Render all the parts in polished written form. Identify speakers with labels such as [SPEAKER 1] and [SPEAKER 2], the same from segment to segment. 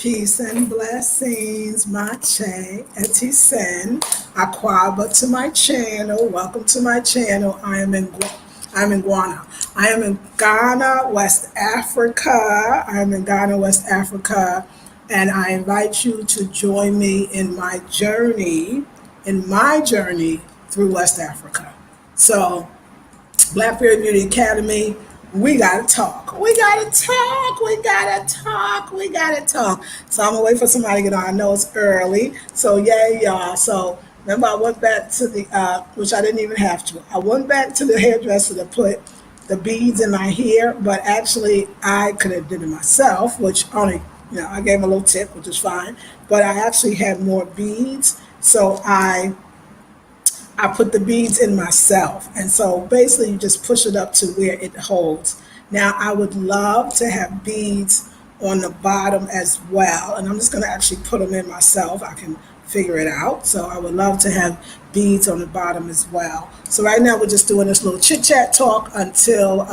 [SPEAKER 1] Peace and blessings, Mache, Etisen, Aquaba to my channel. Welcome to my channel. I'm in Ghana. I am in Ghana, West Africa. I'm in Ghana, West Africa, and I invite you to join me in my journey through West Africa. So Blackberry Beauty Academy, we gotta talk. We gotta talk. We gotta talk. We gotta talk. So I'm gonna wait for somebody to get on. I know it's early. So yeah, y'all. So remember I went back to the which I didn't even have to. I went back to the hairdresser to put the beads in my hair, but actually I could have did it myself, which only I gave him a little tip, which is fine. But I actually had more beads. So I put the beads in myself. And so basically you just push it up to where it holds. Now I would love to have beads on the bottom as well. And I'm just going to actually put them in myself. I can figure it out. So I would love to have beads on the bottom as well. So right now we're just doing this little chit chat talk until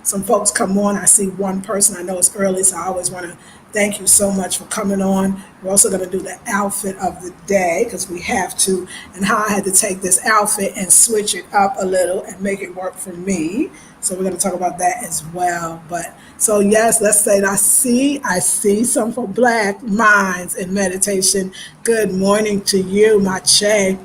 [SPEAKER 1] some folks come on. I see one person. I know it's early, so I always want to thank you so much for coming on. We're also going to do the outfit of the day because we have to, and how I had to take this outfit and switch it up a little and make it work for me. So we're going to talk about that as well. But so yes, let's say I see some for Black Minds in Meditation. Good morning to you, my Che.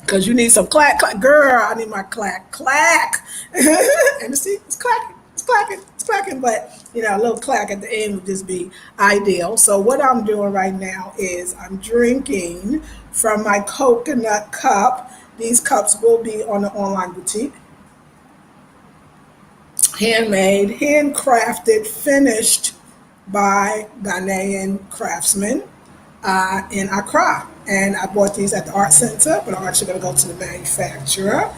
[SPEAKER 1] Because you need some clack, clack. Girl, I need my clack, clack. And see, it's clacking, it's clacking, it's clacking. But, a little clack at the end would just be ideal. So what I'm doing right now is I'm drinking from my coconut cup. These cups will be on the online boutique. Handmade, handcrafted, finished by Ghanaian craftsmen in Accra. And I bought these at the art center, but I'm actually going to go to the manufacturer.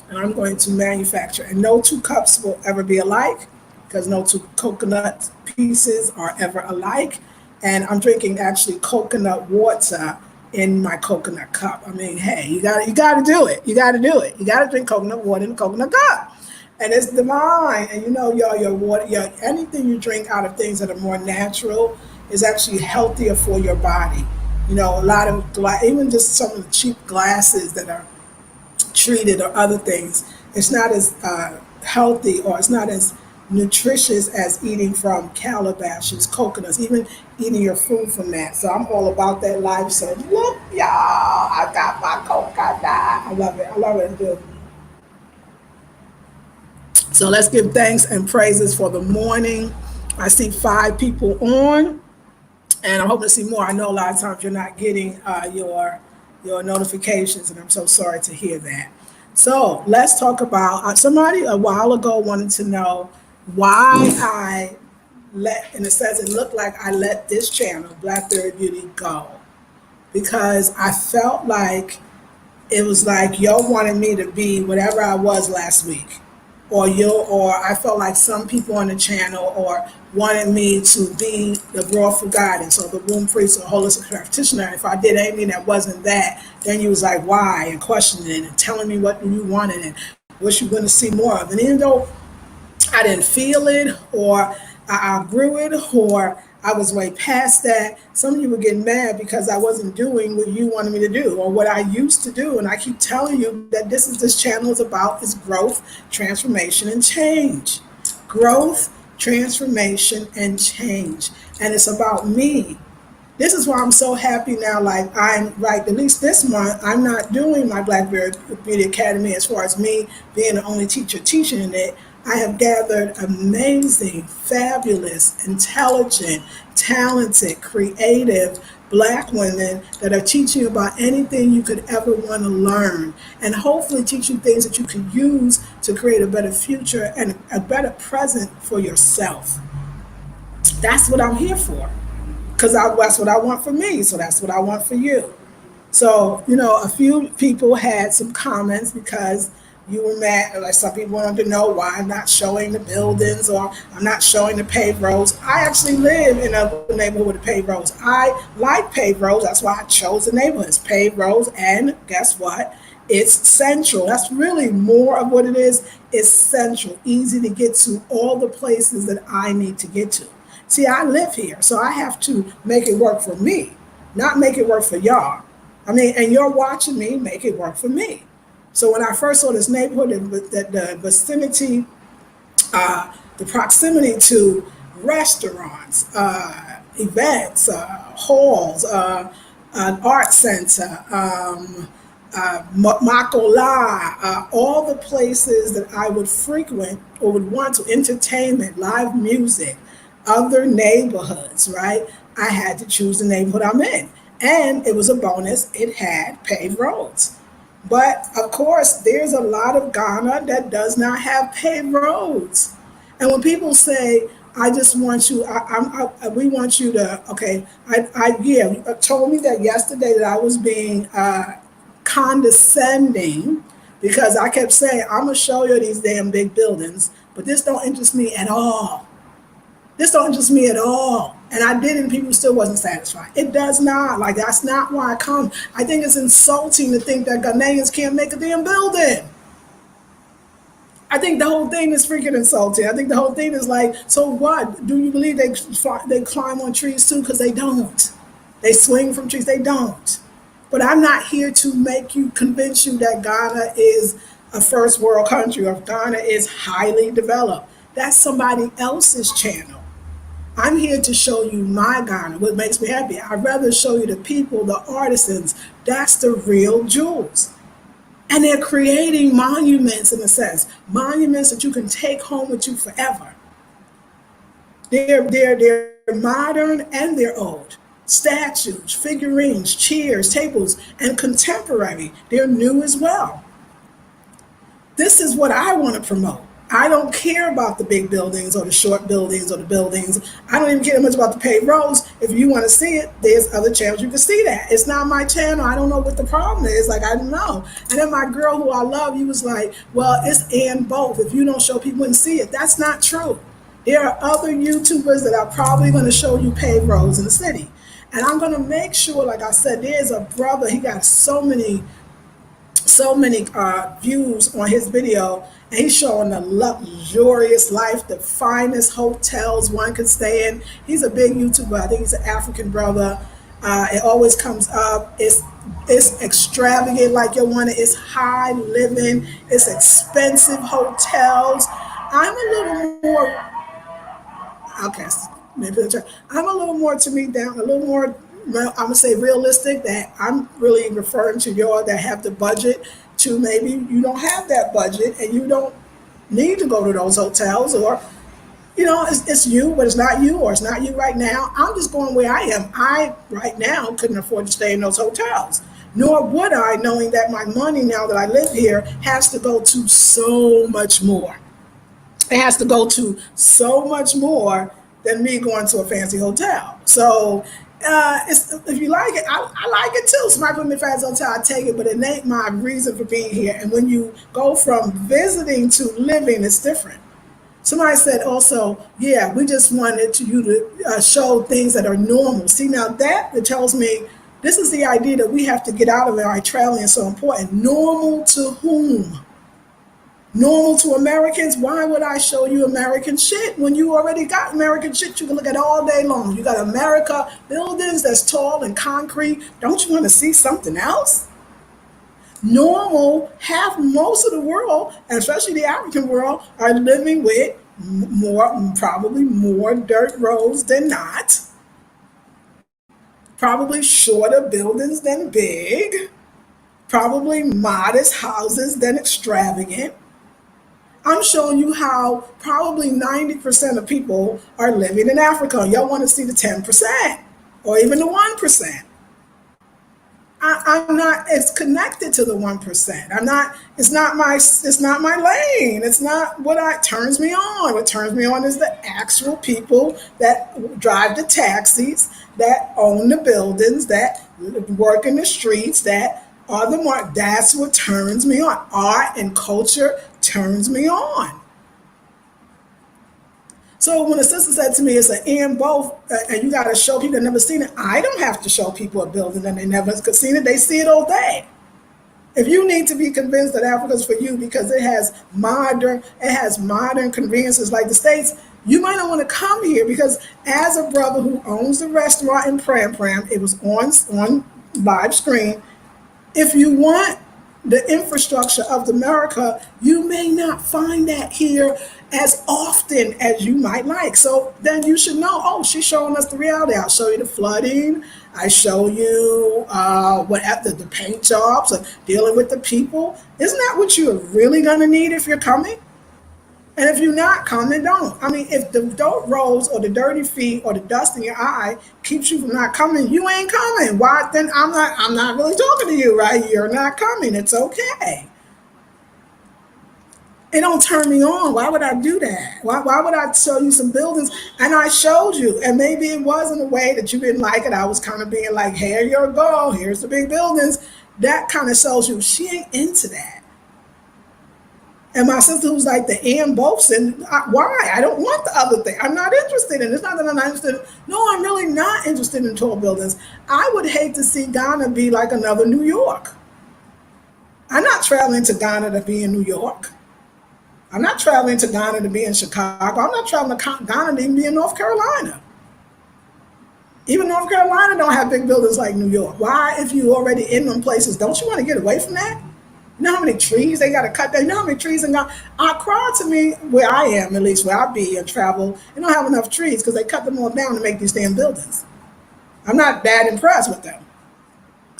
[SPEAKER 1] And I'm going to manufacture. And no two cups will ever be alike because no two coconut pieces are ever alike. And I'm drinking actually coconut water in my coconut cup. I mean, hey, you got to do it. You got to do it. You got to drink coconut water in a coconut cup. And it's divine. And y'all, your water, anything you drink out of things that are more natural is actually healthier for your body. A lot of even just some of the cheap glasses that are treated or other things, it's not as healthy or it's not as nutritious as eating from calabashes, coconuts, even eating your food from that. So I'm all about that life. So look, y'all, I got my coconut. I love it. I love it. I do. So let's give thanks and praises for the morning. I see 5 people on. And I'm hoping to see more. I know a lot of times you're not getting your notifications, and I'm so sorry to hear that. So let's talk about somebody a while ago wanted to know why I and it says it looked like I let this channel, Blackberry Beauty, go. Because I felt like it was like y'all wanted me to be whatever I was last week. Or I felt like some people on the channel or wanted me to be the broad for guidance or the womb priest or holistic practitioner. If I did anything that wasn't that, then you was like, why? And questioning it and telling me what you wanted and what you're going to see more of. And even though I didn't feel it or I outgrew it or I was way past that, some of you were getting mad because I wasn't doing what you wanted me to do or what I used to do. And I keep telling you that this channel is about is growth, transformation, and change. Growth, transformation, and change. And it's about me. This is why I'm so happy now. Like I'm right, at least this month, I'm not doing my Blackberry Beauty Academy as far as me being the only teacher teaching in it. I have gathered amazing, fabulous, intelligent, talented, creative Black women that are teaching you about anything you could ever want to learn and hopefully teach you things that you can use to create a better future and a better present for yourself. That's what I'm here for because that's what I want for me. So that's what I want for you. So, a few people had some comments because you were mad, like some people wanted to know why I'm not showing the buildings or I'm not showing the paved roads. I actually live in a neighborhood with paved roads. I like paved roads. That's why I chose the neighborhood. It's paved roads, and guess what? It's central. That's really more of what it is. It's central, easy to get to all the places that I need to get to. See, I live here, so I have to make it work for me, not make it work for y'all. I mean, and you're watching me make it work for me. So when I first saw this neighborhood, the vicinity, the proximity to restaurants, events, halls, an art center, Makola, all the places that I would frequent or would want to entertainment, live music, other neighborhoods, right? I had to choose the neighborhood I'm in. And it was a bonus, it had paved roads. But of course, there's a lot of Ghana that does not have paved roads. And when people say, I just want you, we want you to, okay, yeah, you told me that yesterday that I was being condescending because I kept saying, I'm gonna show you these damn big buildings, but this don't interest me at all. This don't interest me at all. And I did it and people still wasn't satisfied. It does not. Like, that's not why I come. I think it's insulting to think that Ghanaians can't make a damn building. I think the whole thing is freaking insulting. I think the whole thing is like, so what? Do you believe they climb on trees too? Because they don't. They swing from trees. They don't. But I'm not here to make you convince you that Ghana is a first world country or Ghana is highly developed. That's somebody else's channel. I'm here to show you my Ghana, what makes me happy. I'd rather show you the people, the artisans. That's the real jewels. And they're creating monuments, in a sense, monuments that you can take home with you forever. They're modern and they're old. Statues, figurines, chairs, tables, and contemporary. They're new as well. This is what I want to promote. I don't care about the big buildings or the short buildings or the buildings. I don't even care much about the paved roads. If you want to see it, there's other channels you can see that. It's not my channel. I don't know what the problem is. Like, I don't know. And then my girl who I love, he was like, well, it's and both. If you don't show people and see it, that's not true. There are other YouTubers that are probably going to show you paved roads in the city. And I'm going to make sure, like I said, there's a brother, he got so many views on his video, and he's showing the luxurious life, the finest hotels one can stay in. He's a big YouTuber. I think he's an African brother. It always comes up. It's extravagant, like you want it. It's high living. It's expensive hotels. I'm a little more, okay, maybe I'm a little more, to me, down a little more, I'm gonna say realistic, that I'm really referring to y'all that have the budget to, maybe you don't have that budget and you don't need to go to those hotels, or it's you, but it's not you, or it's not you right now. I'm just going where I am. I right now couldn't afford to stay in those hotels, nor would I, knowing that my money now that I live here has to go to so much more. It has to go to so much more than me going to a fancy hotel. So if you like it, I like it too. Somebody put me in a fancy hotel, I take it, but it ain't my reason for being here. And when you go from visiting to living, it's different. Somebody said also, yeah, we just wanted you to show things that are normal. See, now that tells me this is the idea that we have to get out of it. Our traveling is so important. Normal to whom? Normal to Americans? Why would I show you American shit when you already got American shit you can look at all day long? You got America, buildings that's tall and concrete. Don't you want to see something else? Normal, most of the world, and especially the African world, are living with probably more dirt roads than not. Probably shorter buildings than big. Probably modest houses than extravagant. I'm showing you how probably 90% of people are living in Africa. Y'all want to see the 10% or even the 1%. I'm not, it's connected to the 1%. It's not my lane. It's not what turns me on. What turns me on is the actual people that drive the taxis, that own the buildings, that work in the streets, that are the more, that's what turns me on. Art and culture turns me on. So when a sister said to me, it's an and both, and you got to show people that never seen it, I don't have to show people a building that they never seen it. They see it all day. If you need to be convinced that Africa's for you because it has modern conveniences like the States, You might not want to come here because as a brother who owns the restaurant in Pram Pram, it was on live screen. If you want the infrastructure of America, you may not find that here as often as you might like. So then you should know, oh, she's showing us the reality. I'll show you the flooding. I show you what the paint jobs, dealing with the people. Isn't that what you're really going to need if you're coming? And if you're not coming, don't. I mean, if the dirt roads or the dirty feet or the dust in your eye keeps you from not coming, you ain't coming. Why? Then I'm not really talking to you, right? You're not coming. It's okay. It don't turn me on. Why would I do that? Why would I show you some buildings? And I showed you, and maybe it was in a way that you didn't like it. I was kind of being like, here you go. Here's the big buildings. That kind of shows you she ain't into that. And my sister who's like the Ann Bolson, why? I don't want the other thing. I'm not interested in it. It's not that I'm not interested in. No, I'm really not interested in tall buildings. I would hate to see Ghana be like another New York. I'm not traveling to Ghana to be in New York. I'm not traveling to Ghana to be in Chicago. I'm not traveling to Ghana to even be in North Carolina. Even North Carolina don't have big buildings like New York. Why, if you already in them places, don't you want to get away from that? You know how many trees they got to cut down? You know how many trees in Ghana? Accra, to me, where I am, at least where I be and travel, they don't have enough trees because they cut them all down to make these damn buildings. I'm not that impressed with them.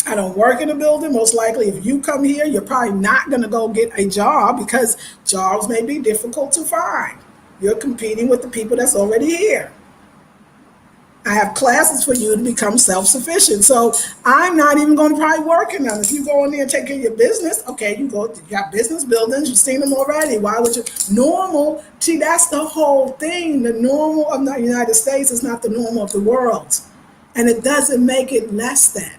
[SPEAKER 1] I don't work in a building. Most likely, if you come here, you're probably not going to go get a job because jobs may be difficult to find. You're competing with the people that's already here. I have classes for you to become self-sufficient. So I'm not even going to probably work in them. If you go in there and take care of your business, okay, you got business buildings, you've seen them already. Why would you? Normal, see, that's the whole thing. The normal of the United States is not the normal of the world. And it doesn't make it less than.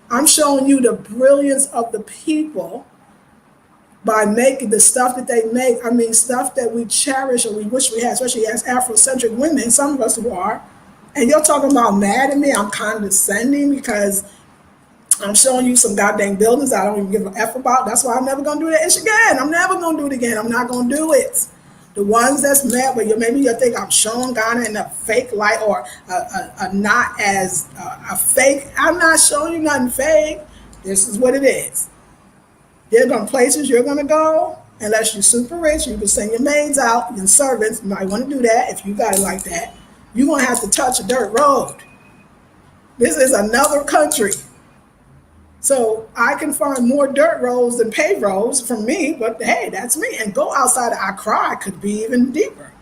[SPEAKER 1] I'm showing you the brilliance of the people by making the stuff that they make. I mean, stuff that we cherish or we wish we had, especially as Afrocentric women, some of us who are. And you're talking about mad at me. I'm condescending because I'm showing you some goddamn buildings I don't even give a F about. That's why I'm never going to do that ish again. I'm never going to do it again. I'm not going to do it. The ones that's mad, but maybe you think I'm showing Ghana in a fake light or a not as a fake. I'm not showing you nothing fake. This is what it is. There's going to places you're going to go, unless you're super rich, you can send your maids out and servants. You might want to do that if you got it like that. You're going to have to touch a dirt road. This is another country. So I can find more dirt roads than paved roads from me, but hey, that's me. And go outside of Accra could be even deeper.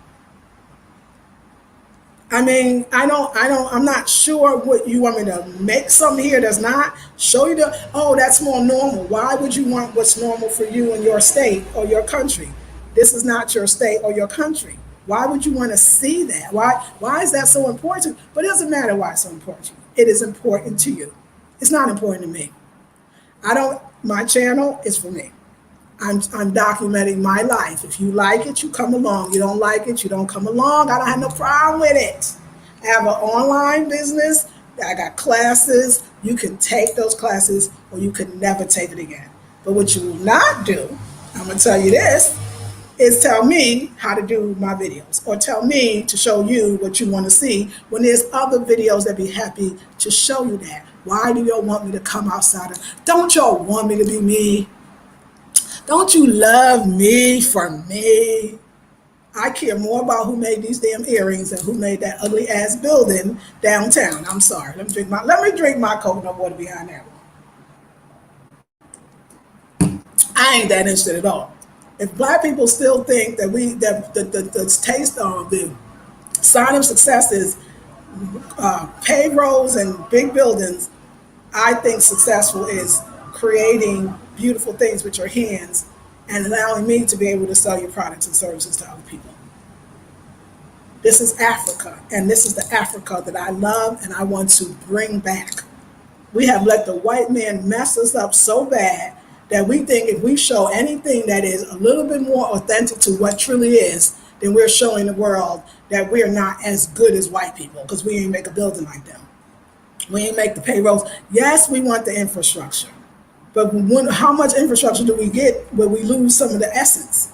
[SPEAKER 1] I mean, I'm not sure what you want me to make something here that's not. Show you that's more normal. Why would you want what's normal for you in your state or your country? This is not your state or your country. Why would you want to see that? Why is that so important? But it doesn't matter why it's so important to you. It is important to you. It's not important to me. My channel is for me. I'm documenting my life. If you like it, you come along. You don't like it, you don't come along. I don't have no problem with it. I have an online business. I got classes. You can take those classes or you can never take it again. But what you will not do, I'm going to tell you this, is tell me how to do my videos or tell me to show you what you want to see when there's other videos that be happy to show you that. Why do y'all want me to come outside? Don't y'all want me to be me? Don't you love me for me? I care more about who made these damn earrings than who made that ugly ass building downtown. I'm sorry. Let me drink my coconut water behind that one. I ain't that interested at all. If black people still think that the taste of the sign of success is paved roads and big buildings, I think successful is creating beautiful things with your hands and allowing me to be able to sell your products and services to other people. This is Africa, and this is the Africa that I love and I want to bring back. We have let the white man mess us up so bad that we think if we show anything that is a little bit more authentic to what truly is, then we're showing the world that we're not as good as white people because we ain't make a building like them. We ain't make the payrolls. Yes, we want the infrastructure. But how much infrastructure do we get where we lose some of the essence?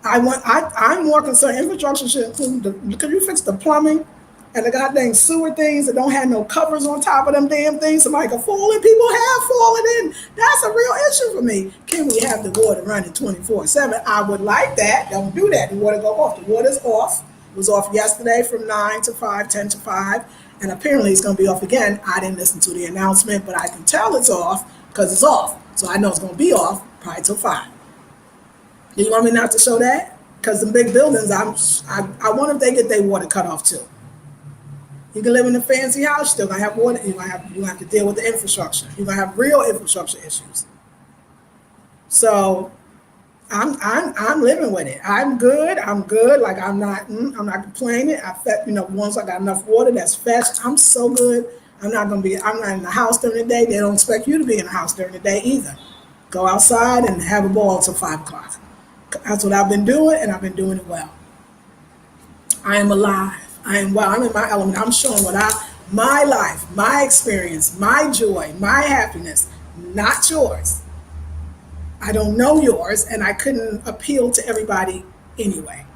[SPEAKER 1] I'm more concerned. Infrastructure should include could you fix the plumbing and the goddamn sewer things that don't have no covers on top of them damn things? Somebody could fall in. People have fallen in. That's a real issue for me. Can we have the water running 24/7? I would like that. Don't do that. The water go off. The water's off. It was off yesterday from 9 to 5, 10 to 5, and apparently it's going to be off again. I didn't listen to the announcement, but I can tell it's off because it's off. So I know it's going to be off probably till 5. Do you want me not to show that? Because the big buildings, I wonder if they get their water cut off too. You can live in a fancy house, still gonna have water. You're gonna have to deal with the infrastructure. You're gonna have real infrastructure issues. So I'm living with it. I'm good. I'm good. Like I'm not complaining. Once I got enough water that's fetched, I'm so good. I'm not in the house during the day. They don't expect you to be in the house during the day either. Go outside and have a ball till 5 o'clock. That's what I've been doing, and I've been doing it well. I am alive. I am well. I'm in my element. I'm showing my life, my experience, my joy, my happiness, not yours. I don't know yours, and I couldn't appeal to everybody anyway.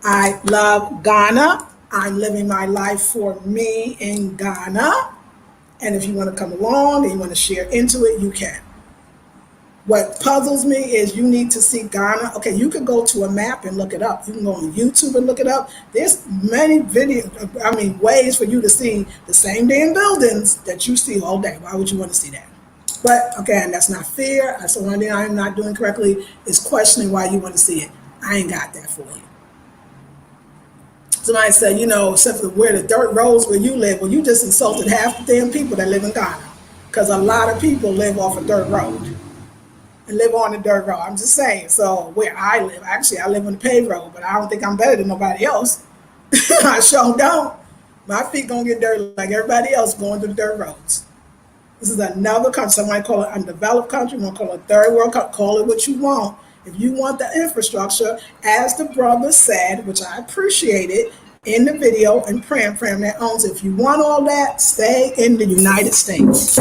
[SPEAKER 1] I love Ghana. I'm living my life for me in Ghana. And if you want to come along and you want to share into it, you can. What puzzles me is you need to see Ghana. Okay, you can go to a map and look it up. You can go on YouTube and look it up. There's many ways for you to see the same damn buildings that you see all day. Why would you want to see that? But again, that's not fair. That's the one thing I'm not doing correctly is questioning why you want to see it. I ain't got that for you. Somebody said, except for where the dirt roads where you live, well, you just insulted half the damn people that live in Ghana. Because a lot of people live off a dirt road. And live on the dirt road. I'm just saying. So where I live, actually, I live on the paved road, but I don't think I'm better than nobody else. I sure don't. My feet gonna get dirty like everybody else going through the dirt roads. This is another country. Somebody call it undeveloped country. You want to call it third world country. Call it what you want. If you want the infrastructure, as the brother said, which I appreciated in the video, and Pram that owns it. If you want all that, stay in the United States.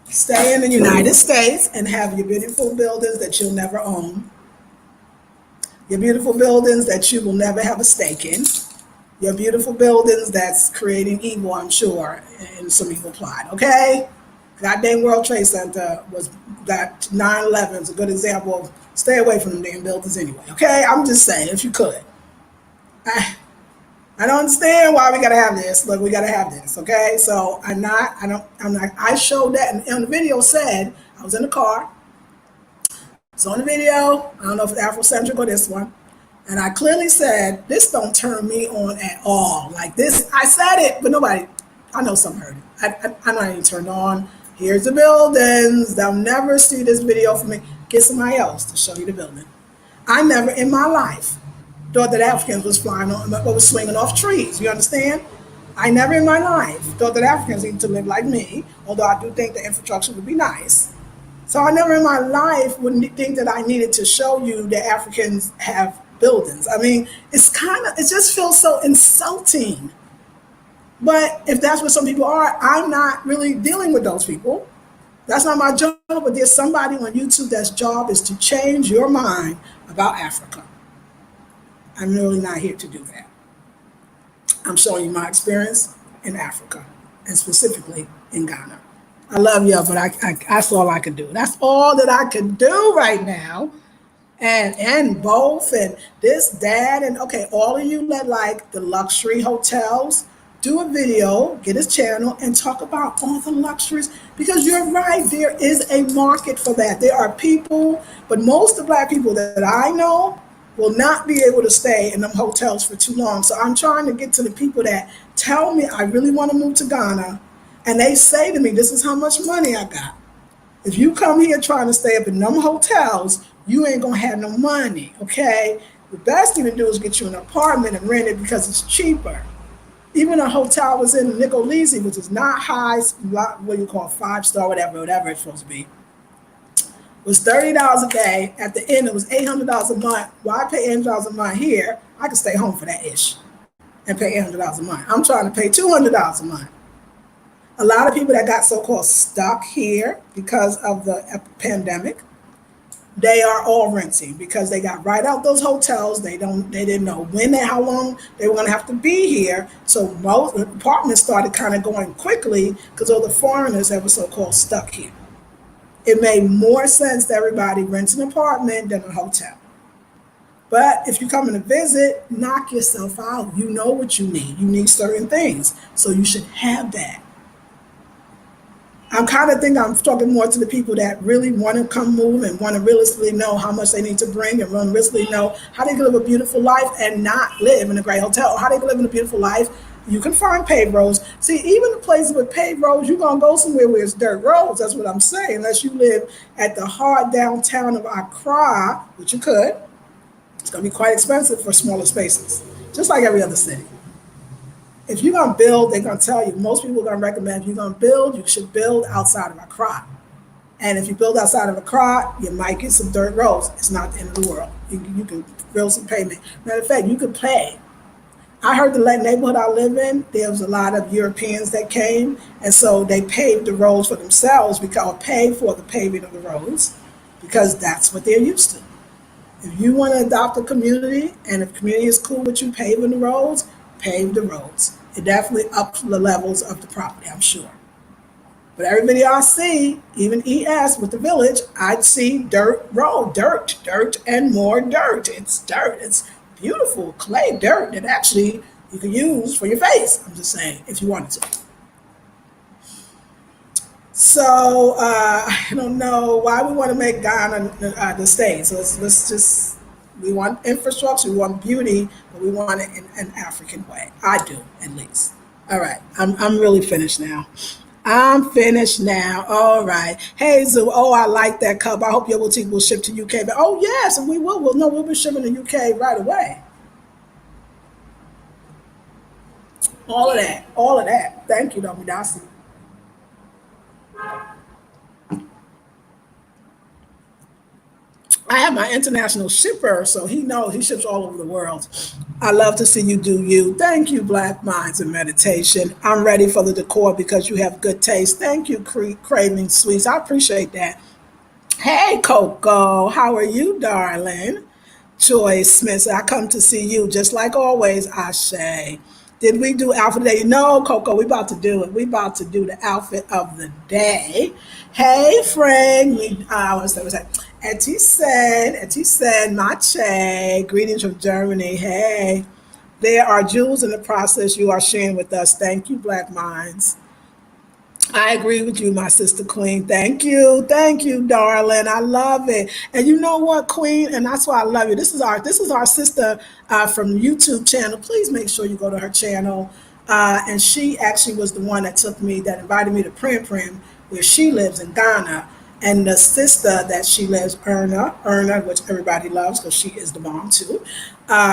[SPEAKER 1] Stay in the United States and have your beautiful buildings that you'll never own. Your beautiful buildings that you will never have a stake in. Your beautiful buildings that's creating evil, I'm sure, and some evil plot, okay? That dang World Trade Center that 9/11 is a good example of stay away from them damn buildings anyway, okay? I'm just saying, if you could. I don't understand why we gotta have this. Look, we gotta have this, okay? So I showed that, and on the video said, I was in the car. It's on the video. I don't know if it's Afrocentric or this one. And I clearly said, this don't turn me on at all. Like this, I said it, but nobody, I know some heard it. I'm not even turned on. Here's the buildings. They'll never see this video from me. Get somebody else to show you the building. I never in my life thought that Africans was swinging off trees. You understand? I never in my life thought that Africans needed to live like me, although I do think the infrastructure would be nice. So I never in my life would think that I needed to show you that Africans have buildings. I mean, it just feels so insulting. But if that's what some people are, I'm not really dealing with those people. That's not my job, but there's somebody on YouTube that's job is to change your mind about Africa. I'm really not here to do that. I'm showing you my experience in Africa, and specifically in Ghana. I love you, but that's all I could do. That's all that I could do right now. And both, and this, dad, and okay, all of you that like the luxury hotels, do a video, get his channel, and talk about all the luxuries, because you're right, there is a market for that. There are people, but most of the Black people that I know will not be able to stay in them hotels for too long. So I'm trying to get to the people that tell me I really want to move to Ghana, and they say to me, this is how much money I got. If you come here trying to stay up in them hotels, you ain't gonna have no money, okay? The best thing to do is get you an apartment and rent it because it's cheaper. Even a hotel was in Elayseah, which is not high, what you call 5-star, whatever it's supposed to be. It was $30 a day. At the end, it was $800 a month. Why pay $800 a month here? I can stay home for that ish and pay $800 a month. I'm trying to pay $200 a month. A lot of people that got so-called stuck here because of the pandemic, they are all renting because they got right out those hotels. They didn't know when and how long they were going to have to be here. So most apartments started kind of going quickly because all the foreigners that were so-called stuck here. It made more sense to everybody rent an apartment than a hotel. But if you're coming to visit, knock yourself out. You know what you need. You need certain things. So you should have that. I'm kind of think I'm talking more to the people that really want to come move and want to realistically know how much they need to bring and realistically know how they can live a beautiful life and not live in a great hotel. How they can live in a beautiful life. You can find paved roads. See, even the places with paved roads, you're going to go somewhere where it's dirt roads. That's what I'm saying. Unless you live at the hard downtown of Accra, which you could, it's going to be quite expensive for smaller spaces, just like every other city. If you're going to build, they're going to tell you, most people are going to recommend if you're going to build, you should build outside of Accra. And if you build outside of Accra, you might get some dirt roads. It's not the end of the world. You can build some pavement. Matter of fact, you could pay. I heard the neighborhood I live in, there was a lot of Europeans that came, and so they paved the roads for themselves or paid for the paving of the roads because that's what they're used to. If you want to adopt a community and if the community is cool with you paving the roads, pave the roads. It definitely ups the levels of the property, I'm sure. But everybody I see, even ES with the village, I'd see dirt road, dirt, and more dirt. It's dirt. It's beautiful clay dirt that actually you can use for your face. I'm just saying, if you wanted to. So I don't know why we want to make Ghana the state. So let's just, we want infrastructure, we want beauty, but we want it in an African way. I do, at least. All right, I'm really finished now. I'm finished now. All right. Hey, Zoo. Oh, I like that cup. I hope your boutique will ship to UK. But oh yes, and we will. We'll be shipping to UK right away. All of that. All of that. Thank you, Dr. Darcy. I have my international shipper, so he knows he ships all over the world. I love to see you do you. Thank you, Black Minds and Meditation. I'm ready for the decor because you have good taste. Thank you, Craving Sweets. I appreciate that. Hey, Coco. How are you, darling? Joy Smith, I come to see you just like always, Ashe. Did we do outfit of the day? No, Coco, we about to do it. We about to do the outfit of the day. Hey, Frank. What's that? Etty Mache. Greetings from Germany. Hey. There are jewels in the process you are sharing with us. Thank you, Black Minds. I agree with you, my sister Queen. Thank you, darling. I love it. And you know what, Queen, and that's why I love you. This is our sister from YouTube channel. Please make sure you go to her channel. And she actually was the one that invited me to Prim, where she lives in Ghana. And the sister that she lives, Erna, which everybody loves because she is the mom too.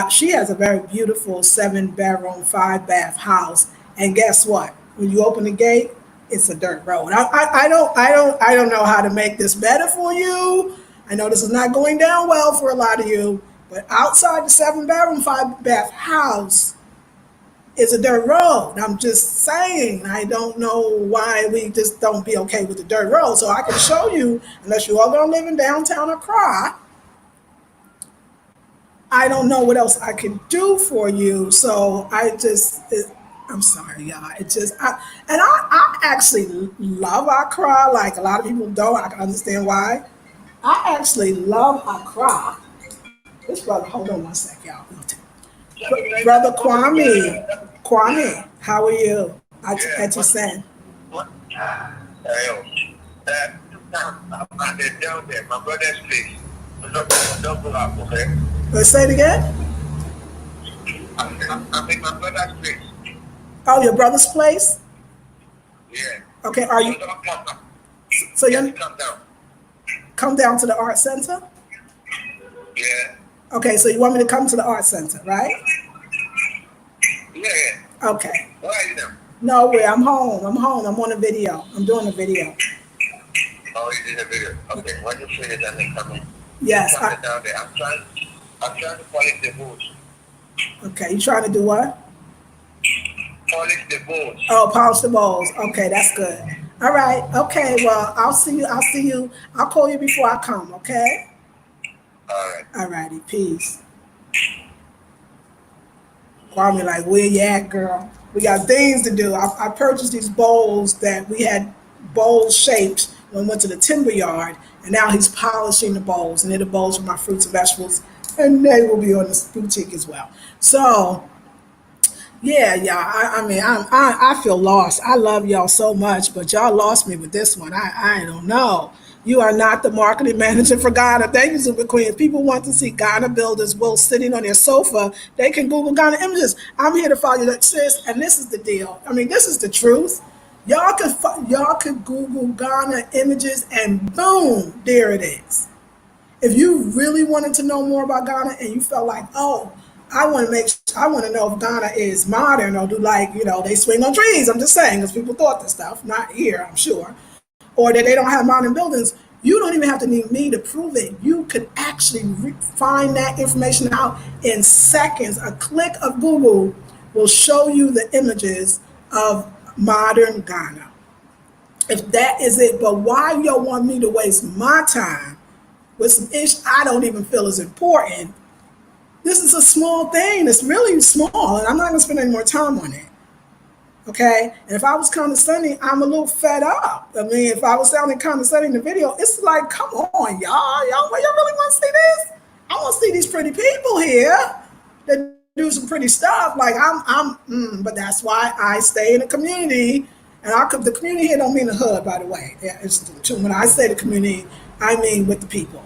[SPEAKER 1] She has a very beautiful 7-bedroom, 5-bath house. And guess what? When you open the gate, it's a dirt road. I don't know how to make this better for you. I know this is not going down well for a lot of you, but outside the 7-bedroom, 5-bath house is a dirt road. I'm just saying, I don't know why we just don't be okay with the dirt road. So I can show you, unless you all gonna live in downtown Accra, I don't know what else I can do for you. So I'm sorry, y'all. I actually love Accra. Like a lot of people don't. I can understand why. I actually love Accra. This brother, hold on one sec, y'all. Brother Kwame, how are you? At your son.
[SPEAKER 2] What? I'm down there. My brother's place. Don't go up, okay?
[SPEAKER 1] Let's say it again.
[SPEAKER 2] I'm in my brother's place.
[SPEAKER 1] Oh, your brother's place?
[SPEAKER 2] Yeah.
[SPEAKER 1] Okay, are you? So you come down to the art center?
[SPEAKER 2] Yeah.
[SPEAKER 1] Okay, so you want me to come to the art center, right?
[SPEAKER 2] Yeah.
[SPEAKER 1] Okay.
[SPEAKER 2] Where are you now?
[SPEAKER 1] No way, I'm home. I'm on a video. I'm doing a video.
[SPEAKER 2] Oh, you did a video. Okay, when you finish and then come in.
[SPEAKER 1] Yes.
[SPEAKER 2] Down there. I'm trying to polish the wood.
[SPEAKER 1] Okay, you trying to do what?
[SPEAKER 2] polish the bones.
[SPEAKER 1] Oh, polish the bowls. Okay, that's good. All right. Okay. Well, I'll see you. I'll see you. I'll call you before I come. Okay.
[SPEAKER 2] All right.
[SPEAKER 1] All righty. Peace. Kwame, like, where you at, girl? We got things to do. I purchased these bowls that we had bowl shaped when we went to the timber yard, and now he's polishing the bowls, and they're the bowls for my fruits and vegetables, and they will be on the boutique as well. So yeah, yeah. I mean, I feel lost. I love y'all so much, but y'all lost me with this one. I don't know. You are not the marketing manager for Ghana. Thank you, Super Queen. If people want to see Ghana builders will sitting on their sofa, they can Google Ghana images. I'm here to follow you, sis. And this is the deal. I mean, this is the truth. Y'all could Google Ghana images, and boom, there it is. If you really wanted to know more about Ghana and you felt like, oh, I want to know if Ghana is modern or do, like, they swing on trees. I'm just saying, because people thought this stuff, not here, I'm sure, or that they don't have modern buildings. You don't even have to need me to prove it. You could actually find that information out in seconds. A click of Google will show you the images of modern Ghana. If that is it, but why y'all want me to waste my time with some ish I don't even feel is important? This is a small thing. It's really small, and I'm not going to spend any more time on it. Okay? And if I was condescending, I'm a little fed up. I mean, if I was sounding condescending in the video, it's like, come on, y'all really want to see this? I want to see these pretty people here that do some pretty stuff. Like, but that's why I stay in the community. And the community here don't mean the hood, by the way. When I say the community, I mean with the people.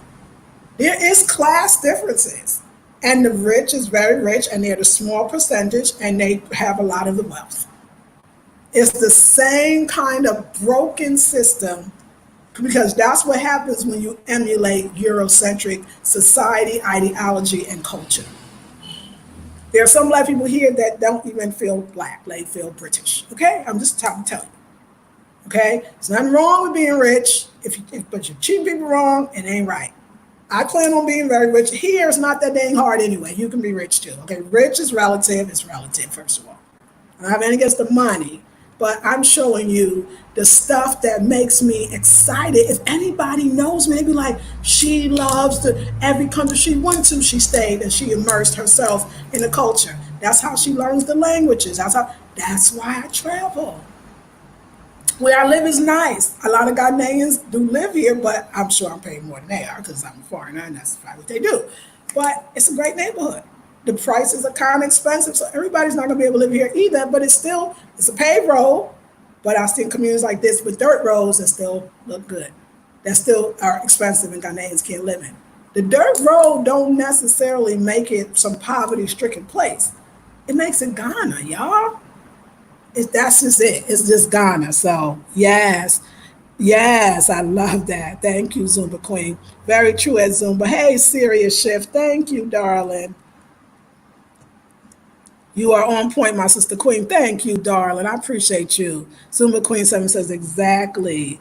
[SPEAKER 1] There is class differences. And the rich is very rich, and they're the small percentage, and they have a lot of the wealth. It's the same kind of broken system, because that's what happens when you emulate Eurocentric society, ideology, and culture. There are some Black people here that don't even feel Black, they feel British. Okay? I'm just trying to tell you. Okay? There's nothing wrong with being rich, but you're treating people wrong, it ain't right. I plan on being very rich. Here, it's not that dang hard anyway. You can be rich too. Okay, rich is relative. It's relative, first of all. I don't have anything against the money, but I'm showing you the stuff that makes me excited. If anybody knows me, they be like, she loves every country she went to, she stayed and she immersed herself in the culture. That's how she learns the languages. That's why I travel. Where I live is nice. A lot of Ghanaians do live here, but I'm sure I'm paying more than they are because I'm a foreigner and that's what they do. But it's a great neighborhood. The prices are kind of expensive, so everybody's not going to be able to live here either, but it's a paved road. But I've seen communities like this with dirt roads that still look good, that still are expensive and Ghanaians can't live in. The dirt road don't necessarily make it some poverty-stricken place. It makes it Ghana, y'all. That's just it. It's just Ghana. So yes, I love that. Thank you, Zumba Queen. Very true at Zumba. Hey, Serious Shift. Thank you, darling. You are on point, my sister Queen. Thank you, darling. I appreciate you. Zumba Queen 7 says exactly.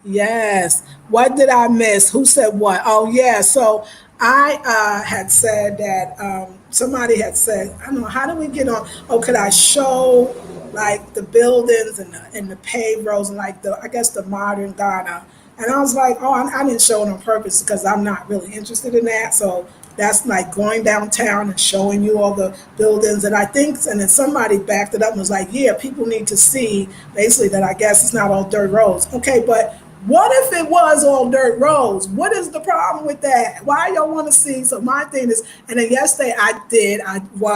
[SPEAKER 1] Yes. What did I miss? Who said what? Oh, yeah. So I had said that somebody had said, I don't know, how do we get on? Oh, could I show like the buildings and the paved roads and like I guess the modern Ghana? And I was like, oh, I didn't show it on purpose because I'm not really interested in that. So that's like going downtown and showing you all the buildings. And then somebody backed it up and was like, yeah, people need to see basically that I guess it's not all dirt roads. Okay, but what if it was all dirt roads? What is the problem with that? Why y'all want to see? So my thing is, and then yesterday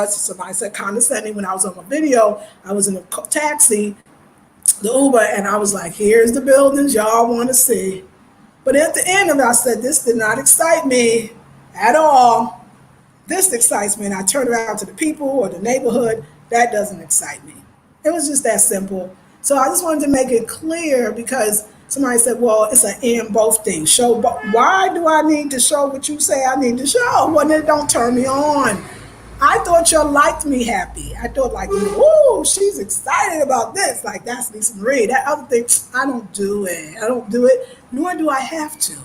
[SPEAKER 1] somebody said condescending when I was on my video. I was in a taxi, the Uber, and I was like, here's the buildings y'all want to see. But at the end of it, I said, this did not excite me at all. This excites me. And I turned around to the people or the neighborhood. That doesn't excite me. It was just that simple. So I just wanted to make it clear because somebody said, well, it's an and both thing. Why do I need to show what you say I need to show? Well, it don't turn me on. I thought y'all liked me happy. I thought like, ooh, she's excited about this. Like, that's Lisa Marie. That other thing, I don't do it, nor do I have to.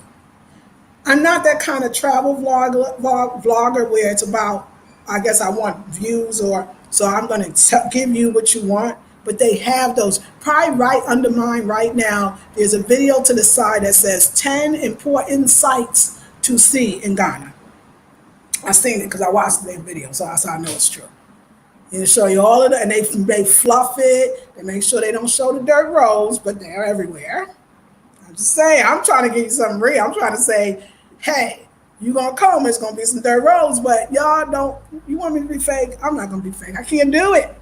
[SPEAKER 1] I'm not that kind of travel vlogger where it's about, I guess I want views so I'm going to give you what you want. but they have those. Probably right under mine right now, there's a video to the side that says 10 important sights to see in Ghana. I seen it because I watched the video, so that's how I know it's true. And they show you all of that, and they fluff it. They make sure they don't show the dirt roads, but they're everywhere. I'm just saying, I'm trying to give you something real. I'm trying to say, hey, you gonna come, it's gonna be some dirt roads, but y'all don't, you want me to be fake? I'm not gonna be fake. I can't do it.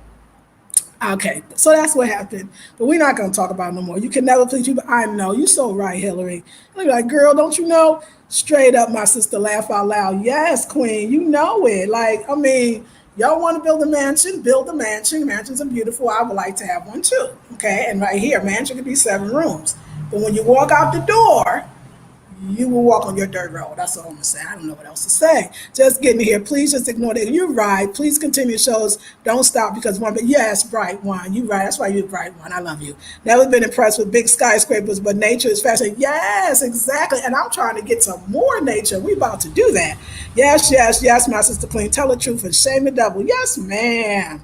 [SPEAKER 1] Okay, so that's what happened. But we're not going to talk about it no more. You can never please you, but I know. You're so right, Hillary. Look like, girl, don't you know? Straight up, my sister, laugh out loud. Yes, queen, you know it. Like, I mean, y'all want to build a mansion? Build a mansion. Mansions are beautiful. I would like to have one too. Okay, and right here, mansion could be 7 rooms. But when you walk out the door, you will walk on your dirt road. That's all I'm gonna say. I don't know what else to say. Just getting here. Please just ignore that. You're right. Please continue shows. Don't stop because one. But yes, bright one. You're right. That's why you're bright one. I love you. Never been impressed with big skyscrapers, but nature is fascinating. Yes, exactly. And I'm trying to get some more nature. We about to do that. Yes, yes, yes, my sister Clean. Tell the truth and shame the devil. Yes, ma'am.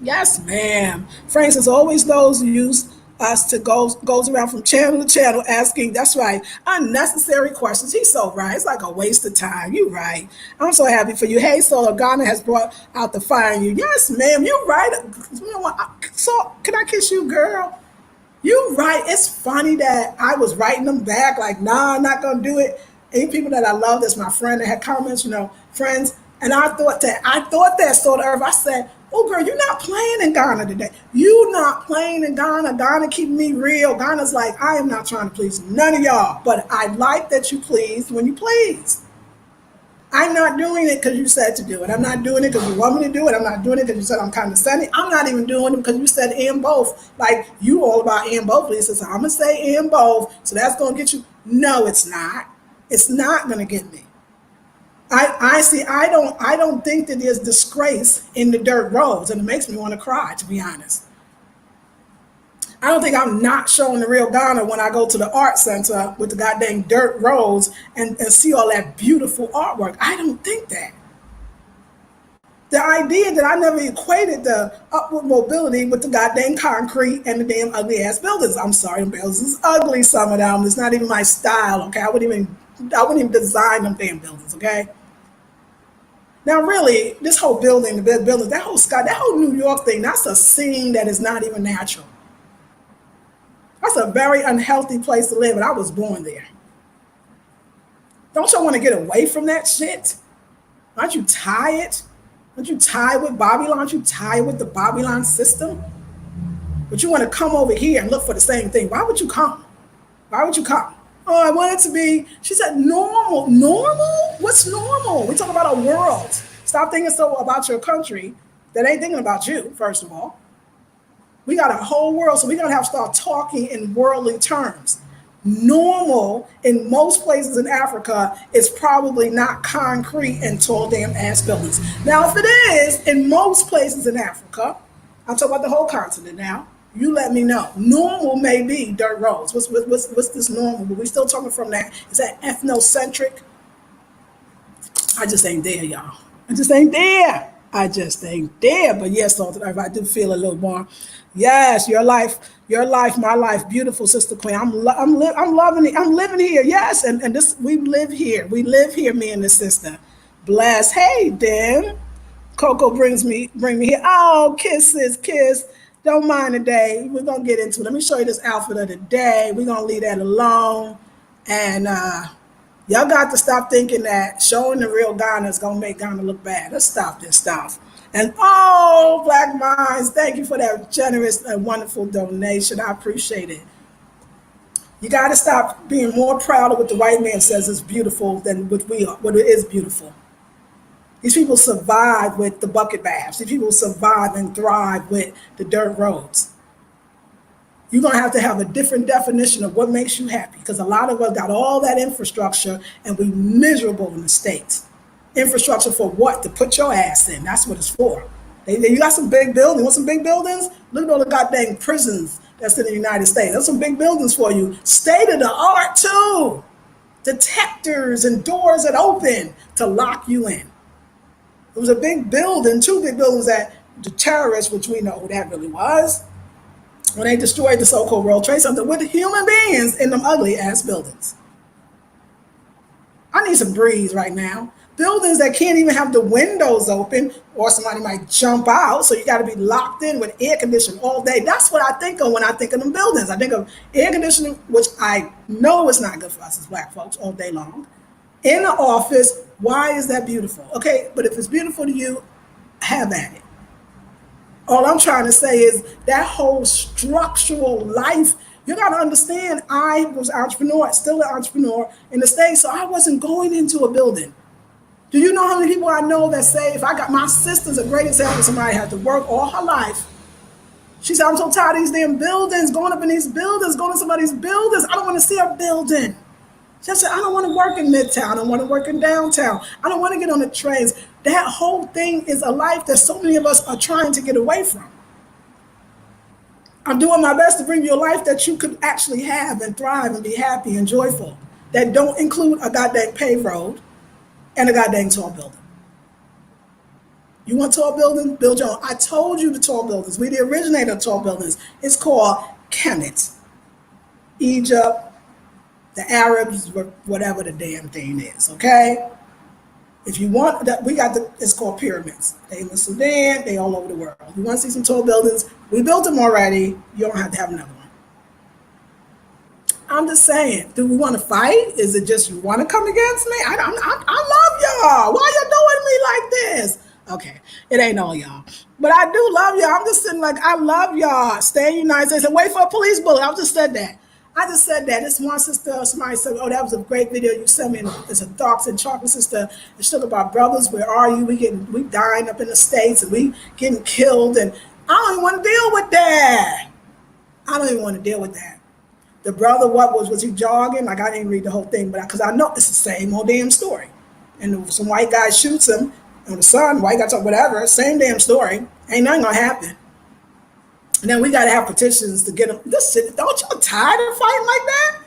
[SPEAKER 1] Yes, ma'am. Francis always those use us to goes around from channel to channel asking, that's right, unnecessary questions. He's so right. It's like a waste of time. You right. I'm so happy for you. Hey, Solar, Ghana has brought out the fire in you. Yes, ma'am. You're right. You know what? So can I kiss you, girl? You right. It's funny that I was writing them back like, nah, I'm not gonna do it. Any people that I love, that's my friend that had comments, friends. And I thought that sort of earth. I said, oh girl, you're not playing in Ghana today. You not playing in Ghana. Ghana keeping me real. Ghana's like, I am not trying to please none of y'all. But I like that you pleased when you please. I'm not doing it because you said to do it. I'm not doing it because you want me to do it. I'm not doing it because you said I'm condescending. I'm not even doing it because you said and both. Like you all about and both, Lisa. So I'm gonna say and both. So that's gonna get you. No, it's not. It's not gonna get me. I see. I don't think that there's disgrace in the dirt roads, and it makes me want to cry. To be honest, I don't think I'm not showing the real Ghana when I go to the art center with the goddamn dirt roads and see all that beautiful artwork. I don't think that. The idea that I never equated the upward mobility with the goddamn concrete and the damn ugly ass buildings. I'm sorry, them buildings is ugly. Some of them. It's not even my style. Okay, I wouldn't even design them damn buildings. Okay. Now, really, this whole building, the buildings, that whole sky, that whole New York thing, that's a scene that is not even natural. That's a very unhealthy place to live, and I was born there. Don't y'all want to get away from that shit? Aren't you tired? Aren't you tired with Babylon? Aren't you tired with the Babylon system? But you want to come over here and look for the same thing. Why would you come? Why would you come? Oh, I want it to be, she said, normal. Normal? What's normal? We talk about a world. Stop thinking so about your country that ain't thinking about you, first of all. We got a whole world, so we're going to have to start talking in worldly terms. Normal in most places in Africa is probably not concrete and tall damn ass buildings. Now, if it is in most places in Africa, I'm talking about the whole continent now, you let me know. Normal may be dirt roads. What's this normal? But we still talking from that. Is that ethnocentric? I just ain't there, y'all. I just ain't there. I just ain't there. But yes, I do feel a little more. Yes, your life, my life, beautiful sister Queen. I'm loving it. I'm living here. Yes, and this we live here. We live here, me and this sister. Bless. Hey, Dan. Coco bring me here. Oh, kisses, kiss. Don't mind the day. We're gonna get into it. Let me show you this outfit of the day. We're gonna leave that alone. And y'all got to stop thinking that showing the real Ghana is gonna make Ghana look bad. Let's stop this stuff. And oh, Black Minds, thank you for that generous and wonderful donation. I appreciate it. You got to stop being more proud of what the white man says is beautiful than what it is beautiful. These people survive with the bucket baths. These people survive and thrive with the dirt roads. You're going to have a different definition of what makes you happy, because a lot of us got all that infrastructure and we miserable in the States. Infrastructure for what? To put your ass in. That's what it's for. You got some big buildings. Want some big buildings? Look at all the goddamn prisons that's in the United States. There's some big buildings for you. State of the art too. Detectors and doors that open to lock you in. It was a big building, 2 big buildings that the terrorists, which we know who that really was, when they destroyed the so-called World Trade Center with human beings in them ugly ass buildings. I need some breeze right now. Buildings that can't even have the windows open, or somebody might jump out, so you got to be locked in with air conditioning all day. That's what I think of when I think of them buildings. I think of air conditioning, which I know is not good for us as black folks, all day long. In the office, why is that beautiful? Okay, but if it's beautiful to you, have at it. All I'm trying to say is that whole structural life, you got to understand, I was an entrepreneur, still an entrepreneur in the States, so I wasn't going into a building. Do you know how many people I know that say, if I got, my sister's a great example, somebody had to work all her life. She said, I'm so tired of these damn buildings, going up in these buildings, going to somebody's buildings. I don't want to see a building. She said, I don't want to work in Midtown. I don't want to work in downtown. I don't want to get on the trains. That whole thing is a life that so many of us are trying to get away from. I'm doing my best to bring you a life that you could actually have and thrive and be happy and joyful. That don't include a goddamn paved road and a goddamn tall building. You want tall buildings? Build your own. I told you the tall buildings. We the originator of tall buildings. It's called Kemet. Egypt, the Arabs, whatever the damn thing is, okay? If you want that, we got it's called pyramids. They in the Sudan, they all over the world. You want to see some tall buildings? We built them already. You don't have to have another one. I'm just saying, do we want to fight? Is it just you want to come against me? I love y'all. Why you doing me like this? Okay, it ain't all y'all. But I do love y'all. I'm just sitting like, I love y'all. Stay in the United States and wait for a police bullet. I just said that. This one sister, somebody said, oh, that was a great video you sent me. It's a Thoughts and Chocolate sister. It's talking about brothers, where are you? We dying up in the States and we getting killed. And I don't even want to deal with that. I don't even want to deal with that. The brother, was he jogging? Like, I didn't read the whole thing, but because I know it's the same old damn story. And some white guy shoots him, and the son, white guy talk whatever, same damn story. Ain't nothing gonna happen. And then we gotta have petitions to get them. This shit, don't y'all tired of fighting like that?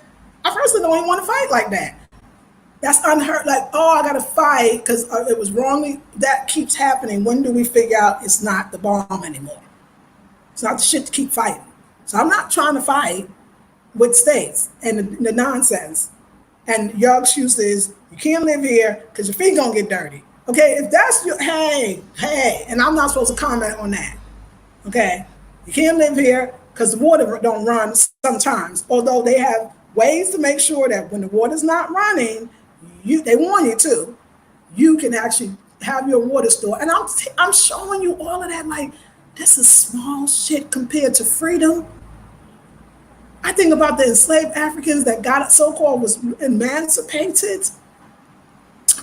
[SPEAKER 1] I personally don't even want to fight like that. That's unheard. Like, oh, I gotta fight because it was wrongly. That keeps happening. When do we figure out it's not the bomb anymore? It's not the shit to keep fighting. So I'm not trying to fight with states and the nonsense. And your excuse is you can't live here because your feet gonna get dirty. Okay, if that's your hey, and I'm not supposed to comment on that. Okay, you can't live here because the water don't run sometimes. Although they have ways to make sure that when the water's not running, they warn you too. You can actually have your water store. And I'm showing you all of that. Like, this is small shit compared to freedom. I think about the enslaved Africans that got so-called was emancipated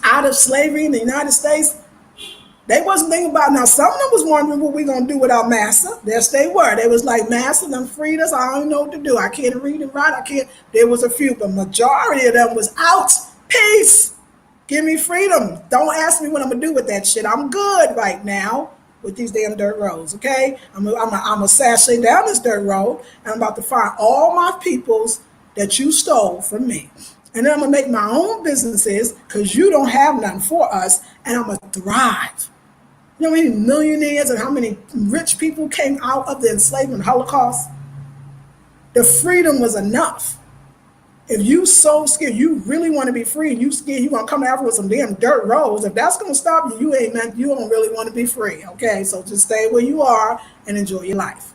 [SPEAKER 1] out of slavery in the United States. They wasn't thinking about, now some of them was wondering what we gonna do with our master. Yes, they were. They was like, master done freed us. I don't know what to do. I can't read and write. I can't. There was a few, but majority of them was out. Peace. Give me freedom. Don't ask me what I'm gonna do with that shit. I'm good right now with these damn dirt roads, okay? I'm a sashay down this dirt road, and I'm about to find all my peoples that you stole from me. And then I'm gonna make my own businesses because you don't have nothing for us, and I'm gonna thrive. You know how many millionaires and how many rich people came out of the enslavement Holocaust? The freedom was enough. If you so scared, you really want to be free, and you scared you want to come after with some damn dirt roads, if that's going to stop you, you don't really want to be free, okay? So just stay where you are and enjoy your life.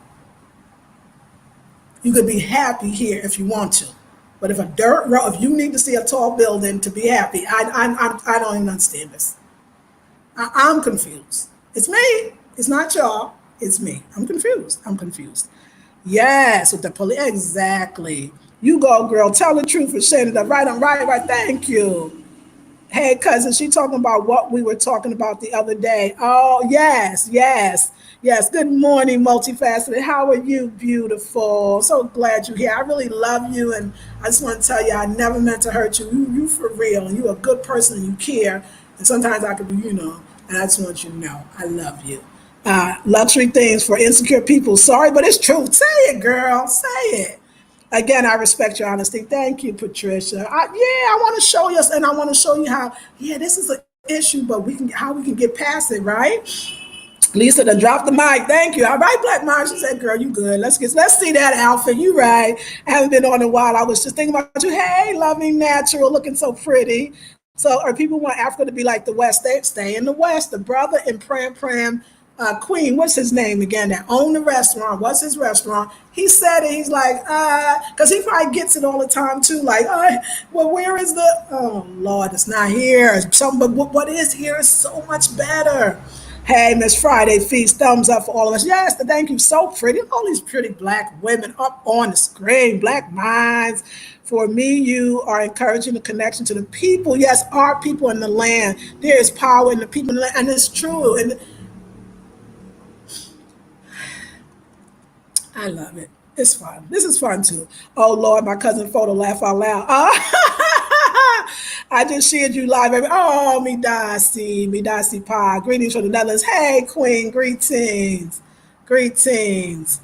[SPEAKER 1] You could be happy here if you want to. But if a dirt road, if you need to see a tall building to be happy, I don't even understand this. I'm confused. It's me. It's not y'all. It's me. I'm confused. Yes, with the police. Exactly. You go, girl. Tell the truth and say it up. Right, I'm right. Thank you. Hey, cousin, she talking about what we were talking about the other day. Oh, yes. Good morning, multifaceted. How are you, beautiful? So glad you're here. I really love you, and I just want to tell you, I never meant to hurt you. You for real, and you're a good person, and you care. And sometimes I could be, and I just want you to know, I love you. Luxury things for insecure people. Sorry, but it's true. Say it, girl. Say it. Again, I respect your honesty. Thank you, Patricia. I want to show you, and I want to show you how, this is an issue, but how we can get past it, right? Lisa done dropped the mic. Thank you. All right, Black Mom. She said, girl, you good. Let's see that outfit. You right. I haven't been on in a while. I was just thinking about you. Hey, loving natural, looking so pretty. So or people want Africa to be like the West. They stay in the West. The brother in Pram Queen, what's his name again? That owned the restaurant. What's his restaurant? He said it. He's like, because he probably gets it all the time too. Like, well, where is the? Oh Lord, it's not here. Some, but what is here is so much better. Hey, Miss Friday Feast, thumbs up for all of us. Yes, thank you. So pretty. All these pretty black women up on the screen, black minds. For me, you are encouraging the connection to the people. Yes, our people in the land. There is power in the people in the land, and it's true. And I love it. It's fun. This is fun too. Oh Lord, my cousin photo laugh out loud. I just shared you live, baby. Oh, me Darcy Pie. Greetings from the Netherlands. Hey, Queen, greetings. Greetings.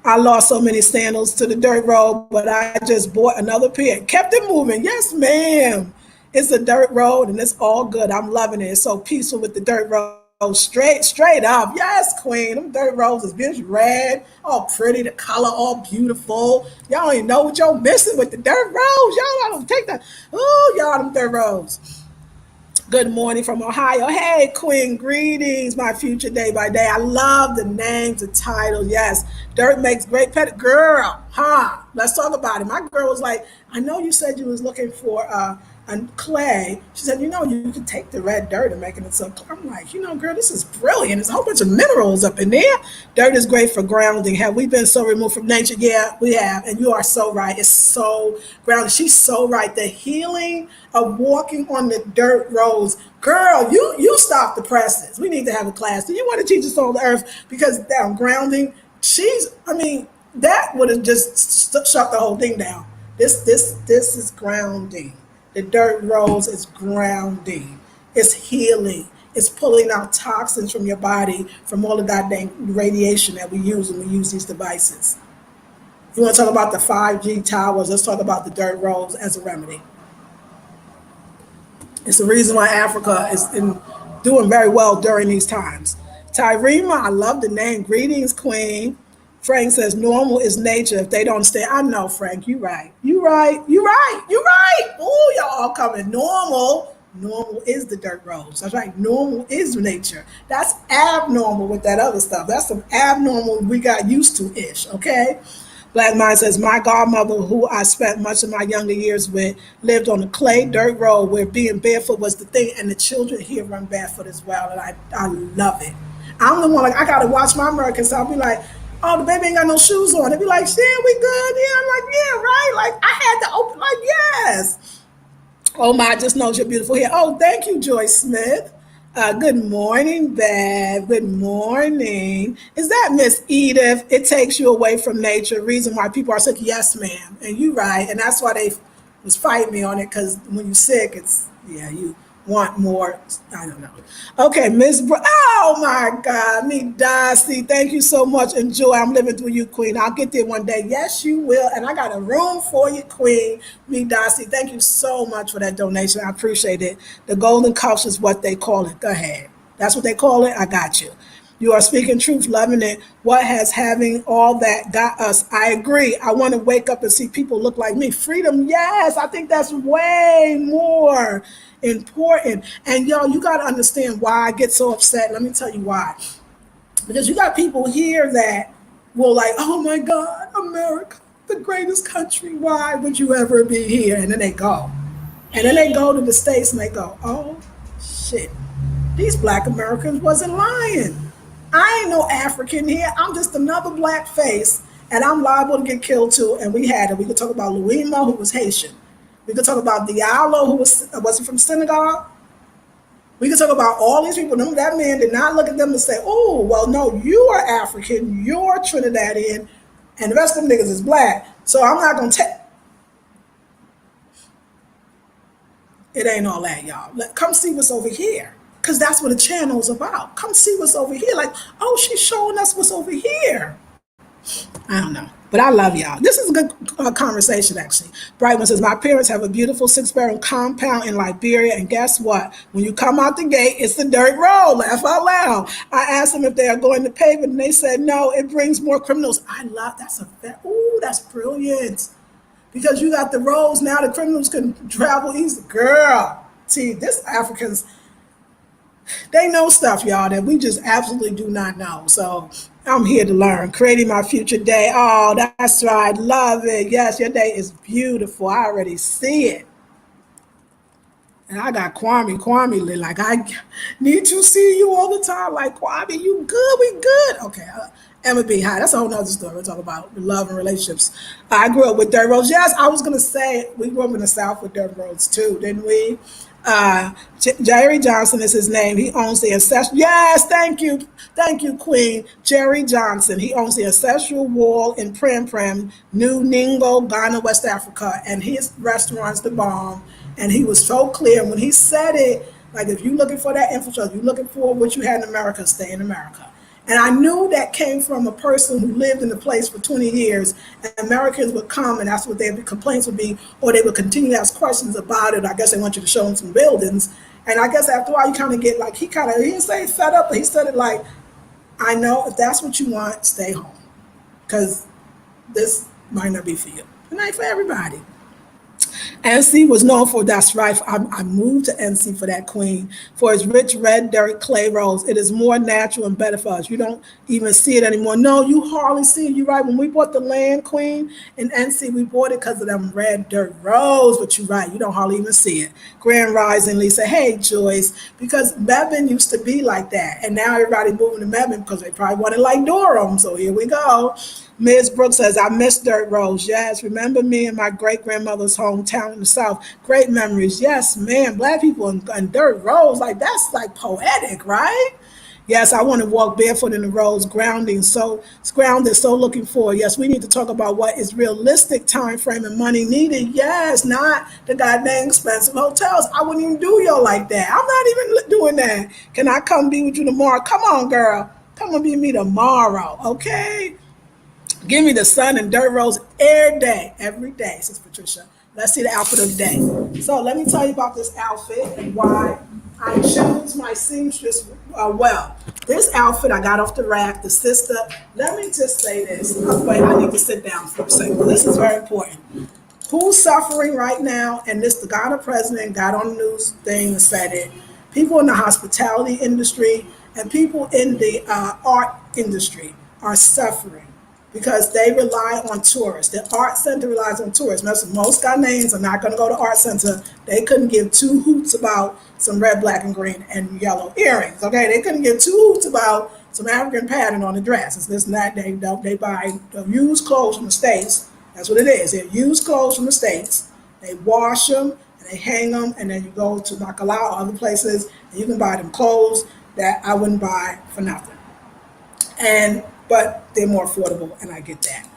[SPEAKER 1] I lost so many sandals to the dirt road, but I just bought another pair. Kept it moving. Yes, ma'am. It's a dirt road and it's all good. I'm loving it. It's so peaceful with the dirt road. Straight up. Yes, Queen. Them dirt roads is beautiful. Red, all pretty, the color all beautiful. Y'all don't even know what y'all missing with the dirt roads. Y'all don't take that. Oh, y'all, them dirt roads. Good morning from Ohio. Hey, Queen, greetings, my future day by day. I love the names, the titles. Yes, dirt makes great pet. Girl, huh? Let's talk about it. My girl was like, I know you said you was looking for clay. She said, you could take the red dirt and make it into clay. I'm like, girl, this is brilliant. There's a whole bunch of minerals up in there. Dirt is great for grounding. Have we been so removed from nature? Yeah, we have. And you are so right. It's so grounded. She's so right. The healing of walking on the dirt roads. Girl, you stop the presses. We need to have a class. Do you want to teach us on the earth? Because down grounding, that would have just shut the whole thing down. This is grounding. The dirt roads is grounding. It's healing. It's pulling out toxins from your body from all the goddamn radiation that we use when we use these devices. You want to talk about the 5G towers? Let's talk about the dirt roads as a remedy. It's the reason why Africa is doing very well during these times. Tyrema, I love the name. Greetings, Queen. Frank says normal is nature. If they don't stay, I know, Frank. You right. You right. You right. You right. Oh, y'all all coming. Normal is the dirt roads. That's right. Normal is nature. That's abnormal with that other stuff. That's some abnormal we got used to ish. Okay. Black Mind says, my godmother, who I spent much of my younger years with, lived on a clay dirt road where being barefoot was the thing, and the children here run barefoot as well, and I love it. I'm the one, like, I got to watch my Americans, so I'll be like, oh, the baby ain't got no shoes on. They'll be like, yeah, we good. Yeah, I'm like, yeah, right. Like, I had to open, like, yes. Oh, my, I just knows you're beautiful here. Oh, thank you, Joyce Smith. Good morning, Bev. Good morning. Is that Miss Edith? It takes you away from nature. Reason why people are sick. Yes, ma'am. And you right. And that's why they was fighting me on it. Because when you're sick, you want more. I don't know. Okay, oh my God, me Darcy. Thank you so much. Enjoy. I'm living through you, Queen. I'll get there one day. Yes, you will. And I got a room for you, Queen. Me Darcy. Thank you so much for that donation. I appreciate it. The golden cups is what they call it. Go ahead. That's what they call it. I got you. You are speaking truth, loving it. What has having all that got us? I agree. I want to wake up and see people look like me. Freedom, yes. I think that's way more important. And y'all, you got to understand why I get so upset. Let me tell you why. Because you got people here that will like, oh my God, America, the greatest country. Why would you ever be here? And then they go. And then they go to the States and they go, oh shit, these black Americans wasn't lying. I ain't no African here. I'm just another black face, and I'm liable to get killed too. And we had it. We could talk about Louima, who was Haitian. We could talk about Diallo, who was he from Senegal? We could talk about all these people. That man did not look at them and say, oh, well, no, you are African, you're Trinidadian, and the rest of them niggas is black. So I'm not going to take. It ain't all that, y'all. Come see what's over here. Because that's what the channel is about. Come see what's over here. Like, oh, she's showing us what's over here. I don't know. But I love y'all. This is a good conversation, actually. Brightman says, my parents have a beautiful 6-bedroom compound in Liberia, and guess what? When you come out the gate, it's the dirt road. Laugh out loud. I asked them if they are going to pave it, and they said, no, it brings more criminals. I love, that's brilliant. Because you got the roads now, the criminals can travel easy. Girl, see, this Africans, they know stuff, y'all, that we just absolutely do not know. So I'm here to learn. Creating my future day. Oh, that's right. Love it. Yes, your day is beautiful. I already see it. And I got Kwame, like I need to see you all the time. Like, Kwame, you good? We good? Okay. Emma B, hi. That's a whole nother story. We're talking about love and relationships. I grew up with dirt roads. Yes, I was going to say we grew up in the South with dirt roads too, didn't we? Jerry Johnson is his name. He owns the ancestral. Yes, thank you. Thank you, Queen. Jerry Johnson. He owns the ancestral wall in Prem Prem, New Ningo, Ghana, West Africa. And his restaurant's the bomb. And he was so clear when he said it, like if you're looking for that infrastructure, you're looking for what you had in America, stay in America. And I knew that came from a person who lived in the place for 20 years, and Americans would come, and that's what their complaints would be, or they would continue to ask questions about it. I guess they want you to show them some buildings. And I guess after a while, you kind of get like, he didn't say fed up, but he said it like, I know if that's what you want, stay home. Because this might not be for you. It ain't for everybody. NC was known for, that's right, I moved to NC for that, Queen, for its rich red dirt clay roads. It is more natural and better for us. You don't even see it anymore. No, you hardly see it. You're right. When we bought the land, Queen, in NC, we bought it because of them red dirt roads, but you're right. You don't hardly even see it. Grand Rising, Lisa. Hey, Joyce, because Mebane used to be like that, and now everybody moving to Mebane because they probably want it like Durham, so here we go. Ms. Brooks says, I miss dirt roads. Yes, remember me and my great-grandmother's hometown in the South. Great memories. Yes, man, Black people and dirt roads, like that's like poetic, right? Yes, I want to walk barefoot in the roads, grounded, so looking forward. Yes, we need to talk about what is realistic time frame and money needed. Yes, not the goddamn expensive hotels. I wouldn't even do y'all like that. I'm not even doing that. Can I come be with you tomorrow? Come on, girl. Come and be with me tomorrow, okay? Give me the sun and dirt roads every day, says Patricia. Let's see the outfit of the day. So let me tell you about this outfit and why I choose my seamstress well. This outfit I got off the rack, the sister. Let me just say this. Wait, I need to sit down for a second. This is very important. Who's suffering right now? And the Ghana president got on the news thing and said it. People in the hospitality industry and people in the art industry are suffering because they rely on tourists. The art center relies on tourists. Most Ghanaians are not going to go to art center. They couldn't give two hoots about some red, black, and green and yellow earrings. Okay, they couldn't give two hoots about some African pattern on the dress. It's this and that. They buy used clothes from the States. That's what it is. They're used clothes from the States. They wash them and they hang them, and then you go to Bacalao or other places and you can buy them clothes that I wouldn't buy for nothing. But they're more affordable, and I get that.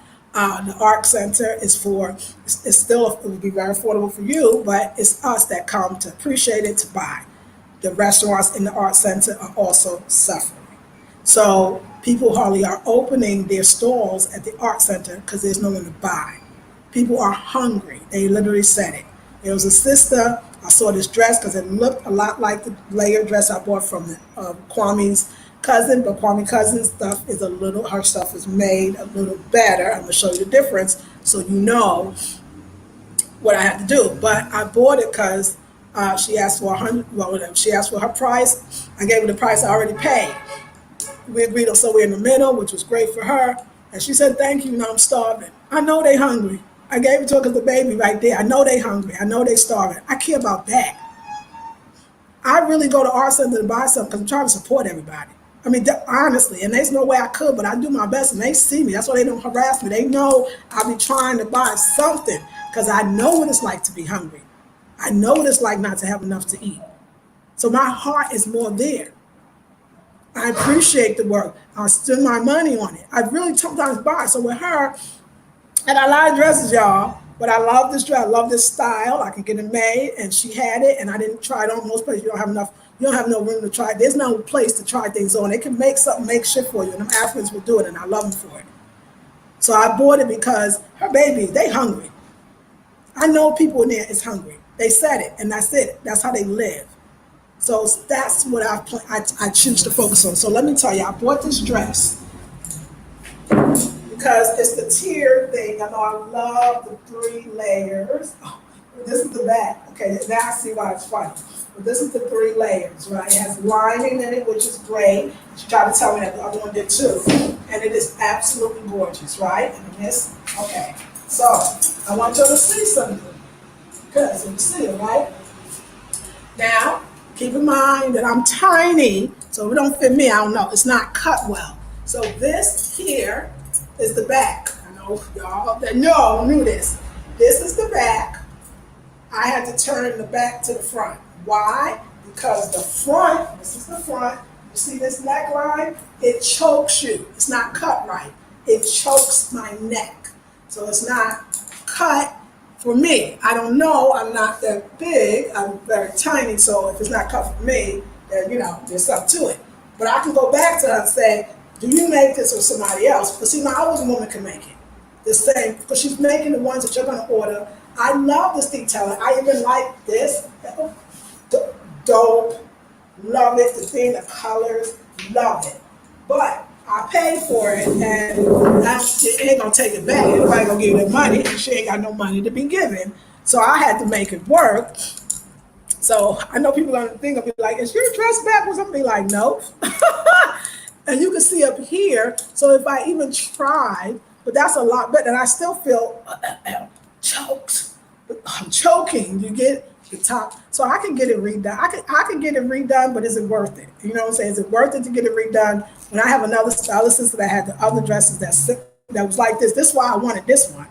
[SPEAKER 1] The art center is it's still, it would be very affordable for you, but it's us that come to appreciate it, to buy. The restaurants in the art center are also suffering. So people hardly are opening their stalls at the art center because there's no one to buy. People are hungry. They literally said it. There was a sister, I saw this dress because it looked a lot like the layered dress I bought from Kwame's cousin, but Kwame Cousin's stuff is her stuff is made a little better. I'm gonna show you the difference so you know what I had to do. But I bought it because she asked for she asked for her price. I gave her the price I already paid. We agreed on somewhere in the middle, which was great for her. And she said, thank you, I'm starving. I know they hungry. I gave it to her because the baby right there. I know they hungry. I know they starving. I care about that. I really go to art center to buy something because I'm trying to support everybody. I mean, honestly, and there's no way I could, but I do my best, and they see me. That's why they don't harass me. They know I be trying to buy something because I know what it's like to be hungry. I know what it's like not to have enough to eat. So my heart is more there. I appreciate the work. I spend my money on it. I really sometimes buy. So with her, and I like dresses, y'all, but I love this dress. I love this style. I can get it made, and she had it, and I didn't try it on. Most places you don't have enough. You don't have no room to try. There's no place to try things on. They can make something makeshift for you, and them Africans will do it, and I love them for it. So I bought it because her baby, they hungry. I know people in there is hungry. They said it, and that's it. That's how they live. So that's what I choose to focus on. So let me tell you, I bought this dress because it's the tier thing. I know I love the 3 layers. Oh, this is the back. Okay, now I see why it's funny. But this is the 3 layers, right? It has lining in it, which is great. She tried to tell me that the other one did too. And it is absolutely gorgeous, right? And this, okay. So I want you to see something. Because you see it, right? Now, keep in mind that I'm tiny, so if it don't fit me, I don't know. It's not cut well. So this here is the back. I know y'all that knew this. This is the back. I had to turn the back to the front. Why? Because the front, this is the front, you see this neckline? It chokes you. It's not cut right. It chokes my neck. So it's not cut for me. I don't know, I'm not that big, I'm very tiny, so if it's not cut for me, then there's something to it. But I can go back to her and say, do you make this or somebody else? But see, my other woman can make it. The same, because she's making the ones that you're gonna order. I love this detailing. I even like this. Dope. Love it. The thing, the colors, love it. But I paid for it, and she ain't gonna take it back. Everybody gonna give you the money, and she ain't got no money to be given. So I had to make it work. So I know people gonna think of me like, is your dress backwards? I'm gonna be like, nope. And you can see up here. So if I even tried, but that's a lot better, and I still feel choked. I'm choking. You get the top, so I can get it redone. I can get it redone, but is it worth it? You know what I'm saying? Is it worth it to get it redone? When I have another stylist that had the other dresses that was like this. This is why I wanted this one,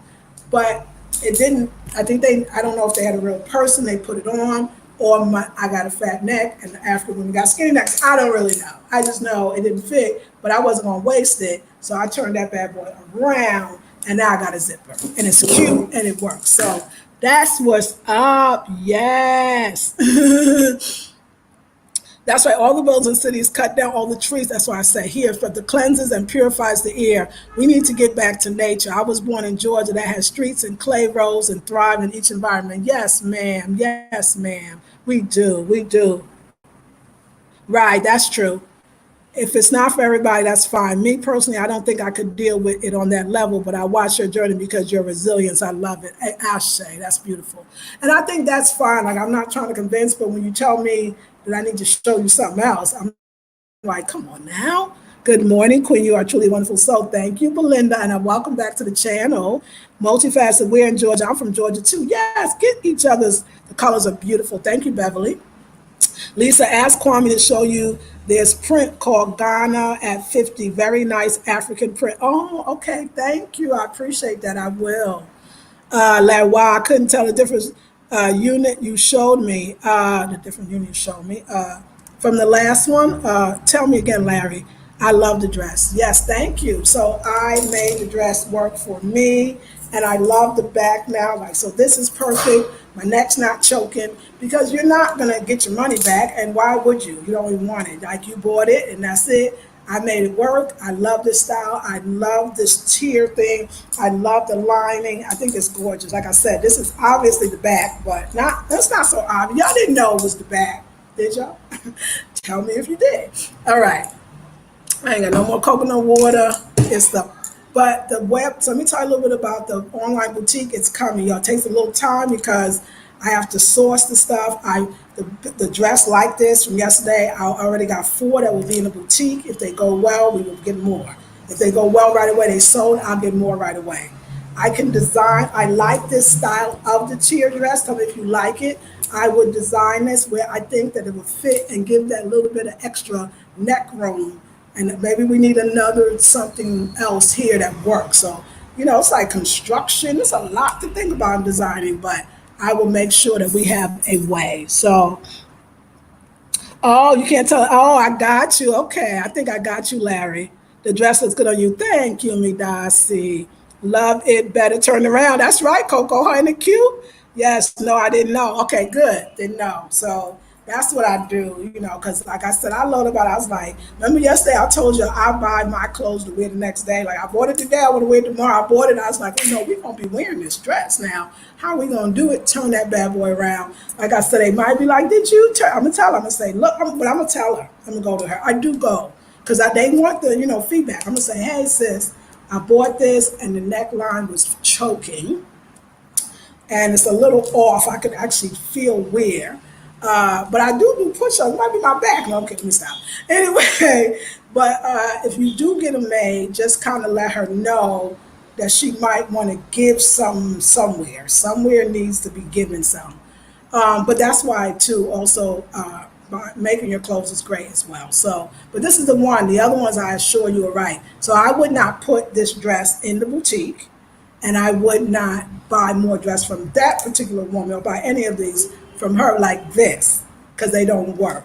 [SPEAKER 1] but it didn't. I think I don't know if they had a real person. They put it on, or I got a fat neck, and the African women got skinny necks. I don't really know. I just know it didn't fit, but I wasn't gonna waste it, so I turned that bad boy around, and now I got a zipper, and it's cute and it works. So that's what's up. Yes. That's why all the buildings and cities cut down all the trees. That's why I say here, for the cleanses and purifies the air. We need to get back to nature. I was born in Georgia that has streets and clay roads and thrive in each environment. Yes, ma'am. Yes, ma'am. We do. We do. Right. That's true. If it's not for everybody, that's fine. Me personally, I don't think I could deal with it on that level, but I watch your journey because your resilience, I love it. Ashe, that's beautiful. And I think that's fine. Like, I'm not trying to convince, but when you tell me that I need to show you something else, I'm like, come on now. Good morning, Queen. You are truly wonderful. So thank you, Belinda, and welcome back to the channel. Multifaceted, we're in Georgia. I'm from Georgia too. Yes, get each other's, the colors are beautiful. Thank you, Beverly. Lisa asked Kwame to show you this print called Ghana at 50. Very nice African print. Oh, okay. Thank you. I appreciate that. I will. Like, wow, I couldn't tell the difference unit you showed me. The different unit you showed me. From the last one, tell me again, Larry. I love the dress. Yes, thank you. So I made the dress work for me, and I love the back now. Like, so this is perfect. My neck's not choking because you're not gonna get your money back, and why would you? You don't even want it. Like, you bought it, and that's it. I made it work. I love this style. I love this tier thing. I love the lining. I think it's gorgeous. Like I said, this is obviously the back, but that's not so obvious. Y'all didn't know it was the back, did y'all? Tell me if you did. All right. I ain't got no more coconut water. But the web, so let me tell you a little bit about the online boutique. It's coming, y'all. It takes a little time because I have to source the stuff. The dress like this from yesterday, I already got 4 that will be in the boutique. If they go well, we will get more. If they go well right away, they sold, I'll get more right away. I can design, I like this style of the tier dress. Tell me if you like it. I would design this where I think that it will fit and give that little bit of extra neck room. And maybe we need another something else here that works. So, it's like construction. There's a lot to think about in designing, but I will make sure that we have a way. So, oh, you can't tell. Oh, I got you. Okay, I think I got you, Larry. The dress looks good on you. Thank you, Midasi. Love it better. Turn around. That's right, Coco. Huh, isn't it cute? Yes. No, I didn't know. Okay, good. Didn't know. So That's what I do, because like I said, I learned about it. I was like, remember yesterday I told you I buy my clothes to wear the next day. Like I bought it today, I want to wear it tomorrow. I bought it. I was like, we're gonna be wearing this dress now. How are we gonna do it? Turn that bad boy around. Like I said, they might be like, did you turn? I'm gonna tell her. I'm gonna say, look, but I'm gonna tell her. I'm gonna go to her. I do go because they want the feedback. I'm gonna say, hey sis, I bought this and the neckline was choking and it's a little off. I could actually feel wear. But I do push-ups. It might be my back. No, okay, let me stop. Anyway, but if you do get them made, just kind of let her know that she might want to give some somewhere. Somewhere needs to be given some. But that's why too. Also, making your clothes is great as well. So, but this is the one. The other ones, I assure you, are right. So I would not put this dress in the boutique, and I would not buy more dress from that particular woman or buy any of these from her like this because they don't work.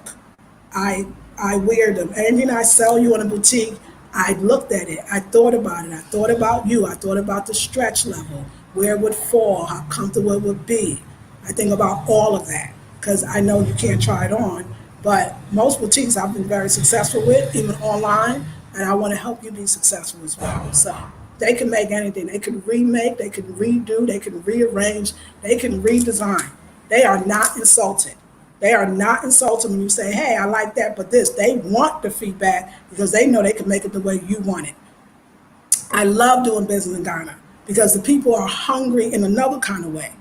[SPEAKER 1] I wear them. Anything I sell you in a boutique, I looked at it. I thought about it. I thought about you. I thought about the stretch level, where it would fall, how comfortable it would be. I think about all of that because I know you can't try it on. But most boutiques I've been very successful with, even online, and I want to help you be successful as well. So they can make anything. They can remake, they can redo, they can rearrange, they can redesign. They are not insulted. They are not insulted when you say, hey, I like that, but this. They want the feedback because they know they can make it the way you want it. I love doing business in Ghana because the people are hungry in another kind of way.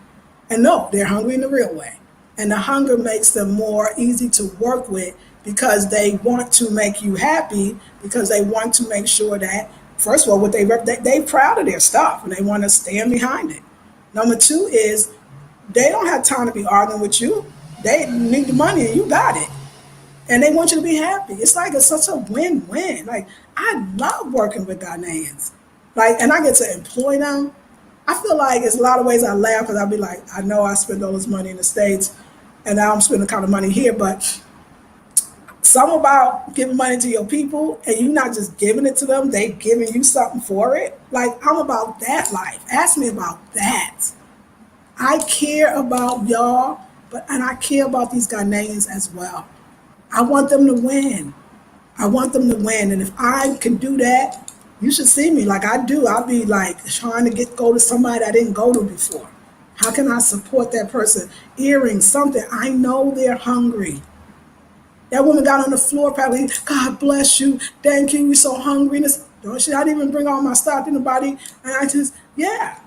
[SPEAKER 1] And no, they're hungry in the real way. And the hunger makes them more easy to work with because they want to make you happy, because they want to make sure that, first of all, they proud of their stuff and they want to stand behind it. Number two is they don't have time to be arguing with you. They need the money and you got it. And they want you to be happy. It's such a win-win. Like, I love working with Ghanaians. Like, and I get to employ them. I feel like it's a lot of ways I laugh because I'll be like, I know I spend all this money in the States and now I'm spending kind of money here, but some about giving money to your people and you not just giving it to them, they giving you something for it. Like, I'm about that life. Ask me about that. I care about y'all, and I care about these Ghanaians as well. I want them to win. I want them to win. And if I can do that, you should see me like I do. I'll be like trying to go to somebody I didn't go to before. How can I support that person? Earrings, something. I know they're hungry. That woman got on the floor probably, God bless you. Thank you. You're so hungry. I didn't even bring all my stuff to nobody. And I just, yeah.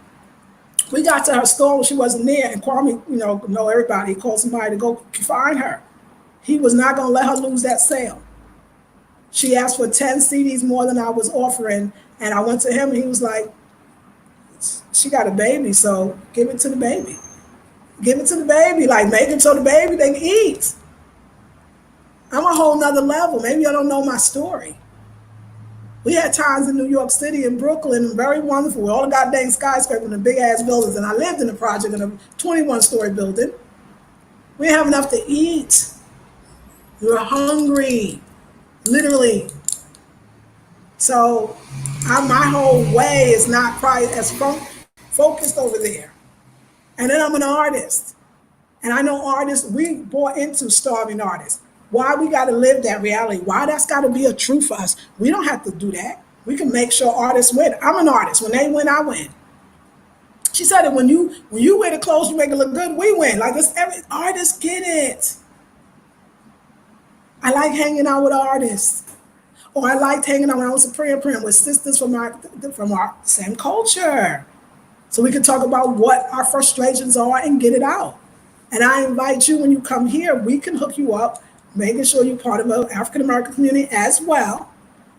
[SPEAKER 1] We got to her store when she wasn't there, and Kwame, know everybody. He called somebody to go find her. He was not going to let her lose that sale. She asked for 10 CDs more than I was offering, and I went to him, and he was like, she got a baby, so give it to the baby. Give it to the baby. Like, make it so the baby, they can eat. I'm a whole nother level. Maybe I don't know my story. We had times in New York City and Brooklyn, very wonderful, with all the goddamn skyscrapers and big ass buildings. And I lived in a project in a 21-story building. We didn't have enough to eat. We were hungry, literally. So my whole way is not probably as focused over there. And then I'm an artist. And I know artists, we bought into starving artists. Why we got to live that reality? Why that's got to be a truth for us? We don't have to do that. We can make sure artists win. I'm an artist. When they win, I win. She said that when you wear the clothes, you make it look good, we win. Like this, every artist get it. I like hanging out with artists. Or I liked hanging out when I was a prayer with sisters from our same culture. So we can talk about what our frustrations are and get it out. And I invite you when you come here, we can hook you up, making sure you're part of the African-American community as well,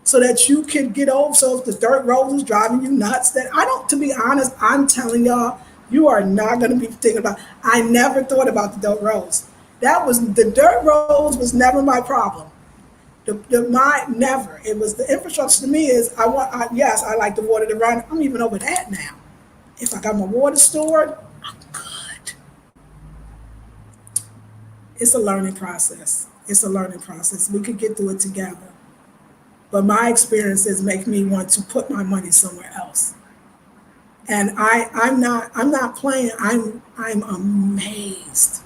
[SPEAKER 1] so that you can get over. So if the dirt road is driving you nuts, to be honest, I'm telling y'all, you are not going to be thinking about, I never thought about the dirt roads. The dirt roads was never my problem. Never. It was the infrastructure to me is, yes, I like the water to run. I'm even over that now. If I got my water stored, I'm good. It's a learning process. It's a learning process. We could get through it together. But my experiences make me want to put my money somewhere else. And I'm not playing. I'm amazed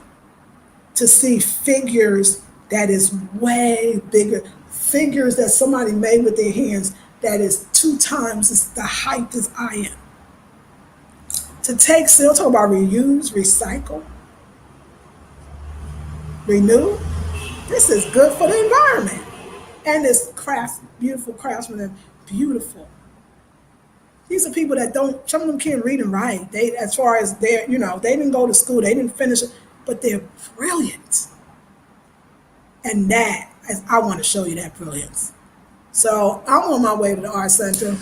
[SPEAKER 1] to see figures that is way bigger, figures that somebody made with their hands that is 2 times the height as I am. To take, still talk about reuse, recycle, renew. This is good for the environment. And this craft, beautiful craftsmen and beautiful. These are people that don't, some of them can't read and write. They, as far as their, they didn't go to school, they didn't finish it, but they're brilliant. And that, I want to show you that brilliance. So I'm on my way to the art center.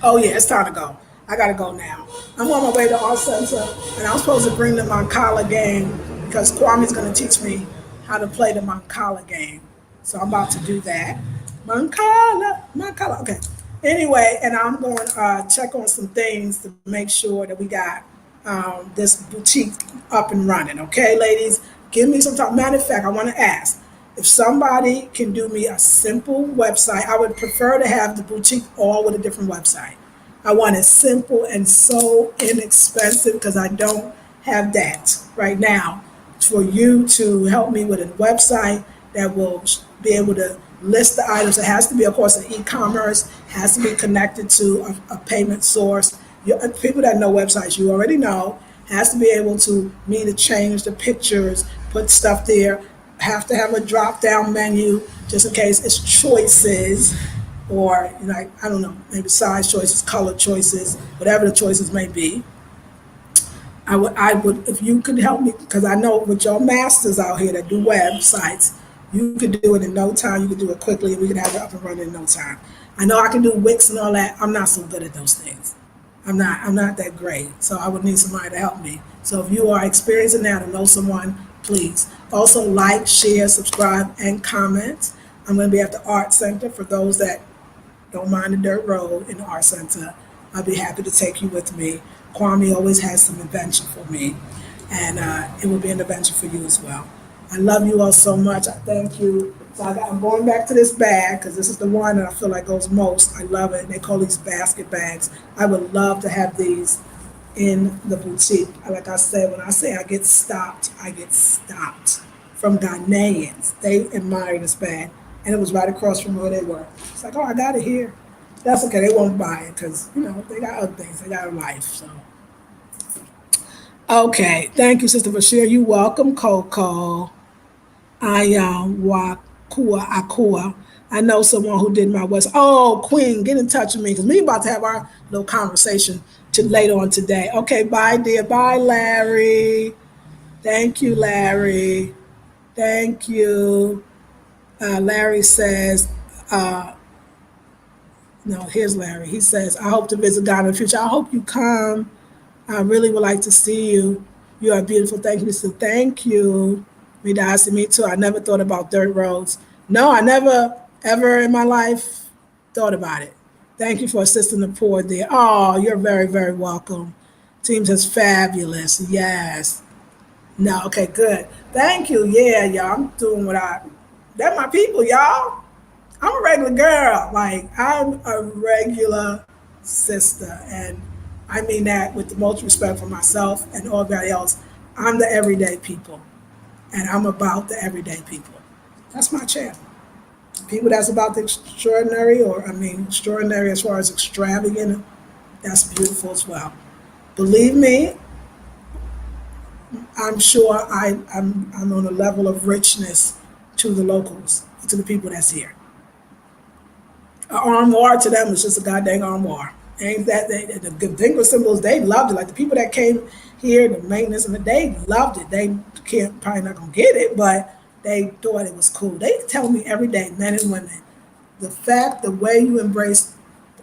[SPEAKER 1] Oh yeah, it's time to go. I gotta go now. I'm on my way to the art center, and I'm supposed to bring the Mancala game because Kwame's gonna teach me how to play the Mancala game. So I'm about to do that. Mancala, okay. Anyway, and I'm going to check on some things to make sure that we got this boutique up and running. Okay, ladies, give me some time. Matter of fact, I want to ask if somebody can do me a simple website. I would prefer to have the boutique all with a different website. I want it simple and so inexpensive because I don't have that right now. For you to help me with a website that will be able to list the items. It has to be, of course, an e-commerce, has to be connected to a payment source. People that know websites, you already know, has to be able to me to change the pictures, put stuff there, have to have a drop-down menu just in case it's choices or, I don't know, maybe size choices, color choices, whatever the choices may be. I would, if you could help me, because I know with your masters out here that do websites, you could do it in no time. You could do it quickly, and we could have it up and running in no time. I know I can do Wix and all that. I'm not so good at those things. I'm not that great. So I would need somebody to help me. So if you are experiencing that or know someone, please. Also like, share, subscribe, and comment. I'm going to be at the Art Center for those that don't mind the dirt road in the Art Center. I'll be happy to take you with me. Kwame always has some invention for me, and it will be an adventure for you as well. I love you all so much. I thank you. So I'm going back to this bag because this is the one that I feel like goes most. I love it. They call these basket bags. I would love to have these in the boutique. Like I said, when I say I get stopped from Ghanaians. They admire this bag, and it was right across from where they were. It's like, oh, I got it here. That's okay. They won't buy it because, they got other things. They got a life. So, okay. Thank you, Sister Bashir. You welcome, Coco. I Wakua Akua. I know someone who did my West. Oh, Queen, get in touch with me because we about to have our little conversation later on today. Okay, bye, dear. Bye, Larry. Thank you, Larry. Thank you. Larry says, no, here's Larry. He says, I hope to visit Ghana in the future. I hope you come. I really would like to see you. You are beautiful. Thank you, Mr. Thank you. Me too. I never thought about dirt roads. No, I never, ever in my life thought about it. Thank you for assisting the poor there. Oh, you're very, very welcome. Teams is fabulous. Yes. No, okay, good. Thank you. Yeah, y'all. I'm doing they're my people, y'all. I'm a regular girl. Like, I'm a regular sister. And I mean that with the most respect for myself and everybody else. I'm the everyday people. And I'm about the everyday people. That's my channel. People that's about the extraordinary, extraordinary as far as extravagant, that's beautiful as well. Believe me, I'm sure I'm on a level of richness to the locals, to the people that's here. An armoire to them is just a goddamn armoire. Ain't that the finger symbols? They loved it. Like the people that came here, the maintenance, and they loved it. They probably not gonna get it, but they thought it was cool. They tell me every day, men and women, the way you embrace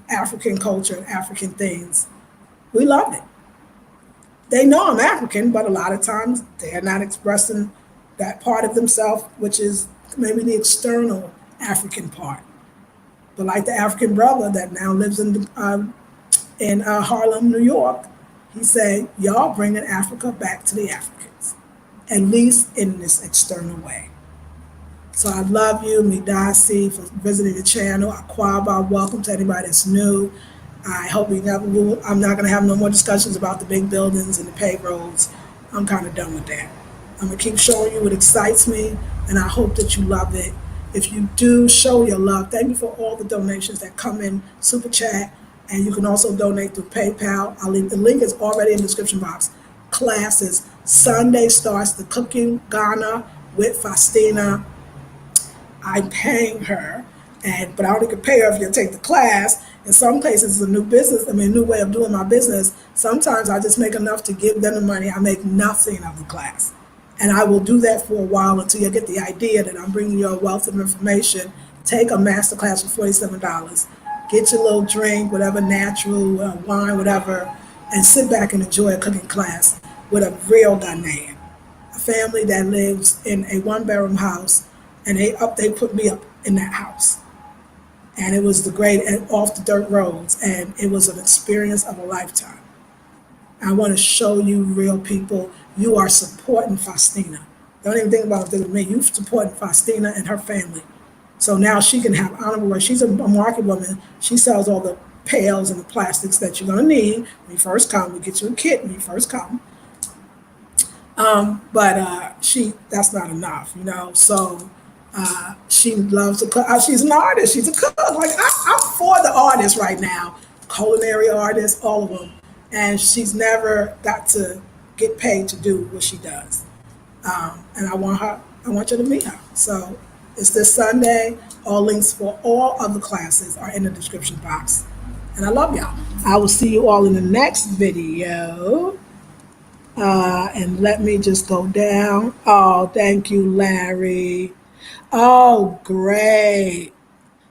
[SPEAKER 1] African culture and African things, we love it. They know I'm African, but a lot of times they're not expressing that part of themselves, which is maybe the external African part. But like the African brother that now lives in Harlem, New York, he said, y'all bringing Africa back to the Africans, at least in this external way. So I love you, Midasi, for visiting the channel. Akwaba, welcome to anybody that's new. I hope I'm not going to have no more discussions about the big buildings and the paved roads. I'm kind of done with that. I'm going to keep showing you what excites me, and I hope that you love it. If you do, show your love. Thank you for all the donations that come in Super Chat, and you can also donate through PayPal. I'll leave the link is already in the description box. Classes. Sunday starts the Cooking Ghana with Faustina. I'm paying her, but I only can pay her if you take the class. In some cases, it's a new business. New way of doing my business. Sometimes I just make enough to give them the money. I make nothing of the class. And I will do that for a while until you get the idea that I'm bringing you a wealth of information. Take a master class for $47. Get your little drink, whatever, natural, wine, whatever, and sit back and enjoy a cooking class with a real Ghanaian. A family that lives in a one-bedroom house, and they put me up in that house. And it was the great, and off the dirt roads, and it was an experience of a lifetime. I want to show you real people. You are supporting Faustina. Don't even think about it with me. You're supporting Faustina and her family. So now she can have honorable work. She's a market woman. She sells all the pails and the plastics that you're going to need when you first come. We get you a kit when you first come. But that's not enough, So she loves to cook. She's an artist. She's a cook. Like I'm for the artists right now, culinary artists, all of them. And she's never got to get paid to do what she does. And I want you to meet her. So it's this Sunday. All links for all of the classes are in the description box. And I love y'all. I will see you all in the next video. And let me just go down. Oh, thank you, Larry. Oh, great.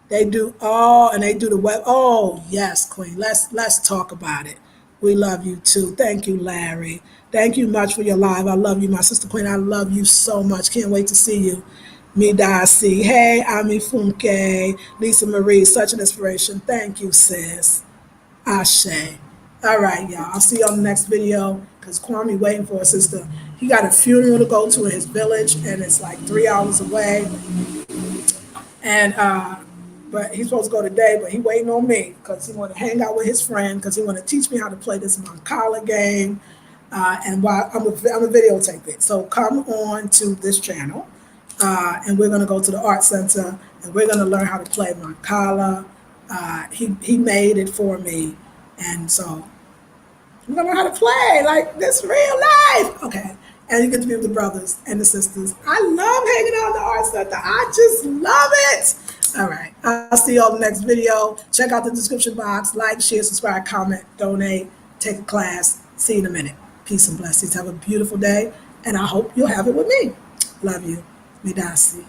[SPEAKER 1] They do and they do the web. Oh, yes, Queen. Let's talk about it. We love you too. Thank you, Larry. Thank you much for your live. I love you, my sister Queen. I love you so much. Can't wait to see you. Me Darcy. Hey, Ami Funke. Lisa Marie, such an inspiration. Thank you, sis. Ashe. All right, y'all. I'll see you on the next video because Kwame waiting for a sister. He got a funeral to go to in his village, and it's like 3 hours away. And but he's supposed to go today, but he waiting on me because he want to hang out with his friend because he want to teach me how to play this Karla game. And while I'm gonna videotape it, so come on to this channel, and we're gonna go to the art center and we're gonna learn how to play Karla. He made it for me, and so we're gonna learn how to play like this real life. Okay. And you get to be with the brothers and the sisters. I love hanging out in the art center. I just love it. All right. I'll see you all in the next video. Check out the description box. Like, share, subscribe, comment, donate, take a class. See you in a minute. Peace and blessings. Have a beautiful day. And I hope you'll have it with me. Love you. Midasi.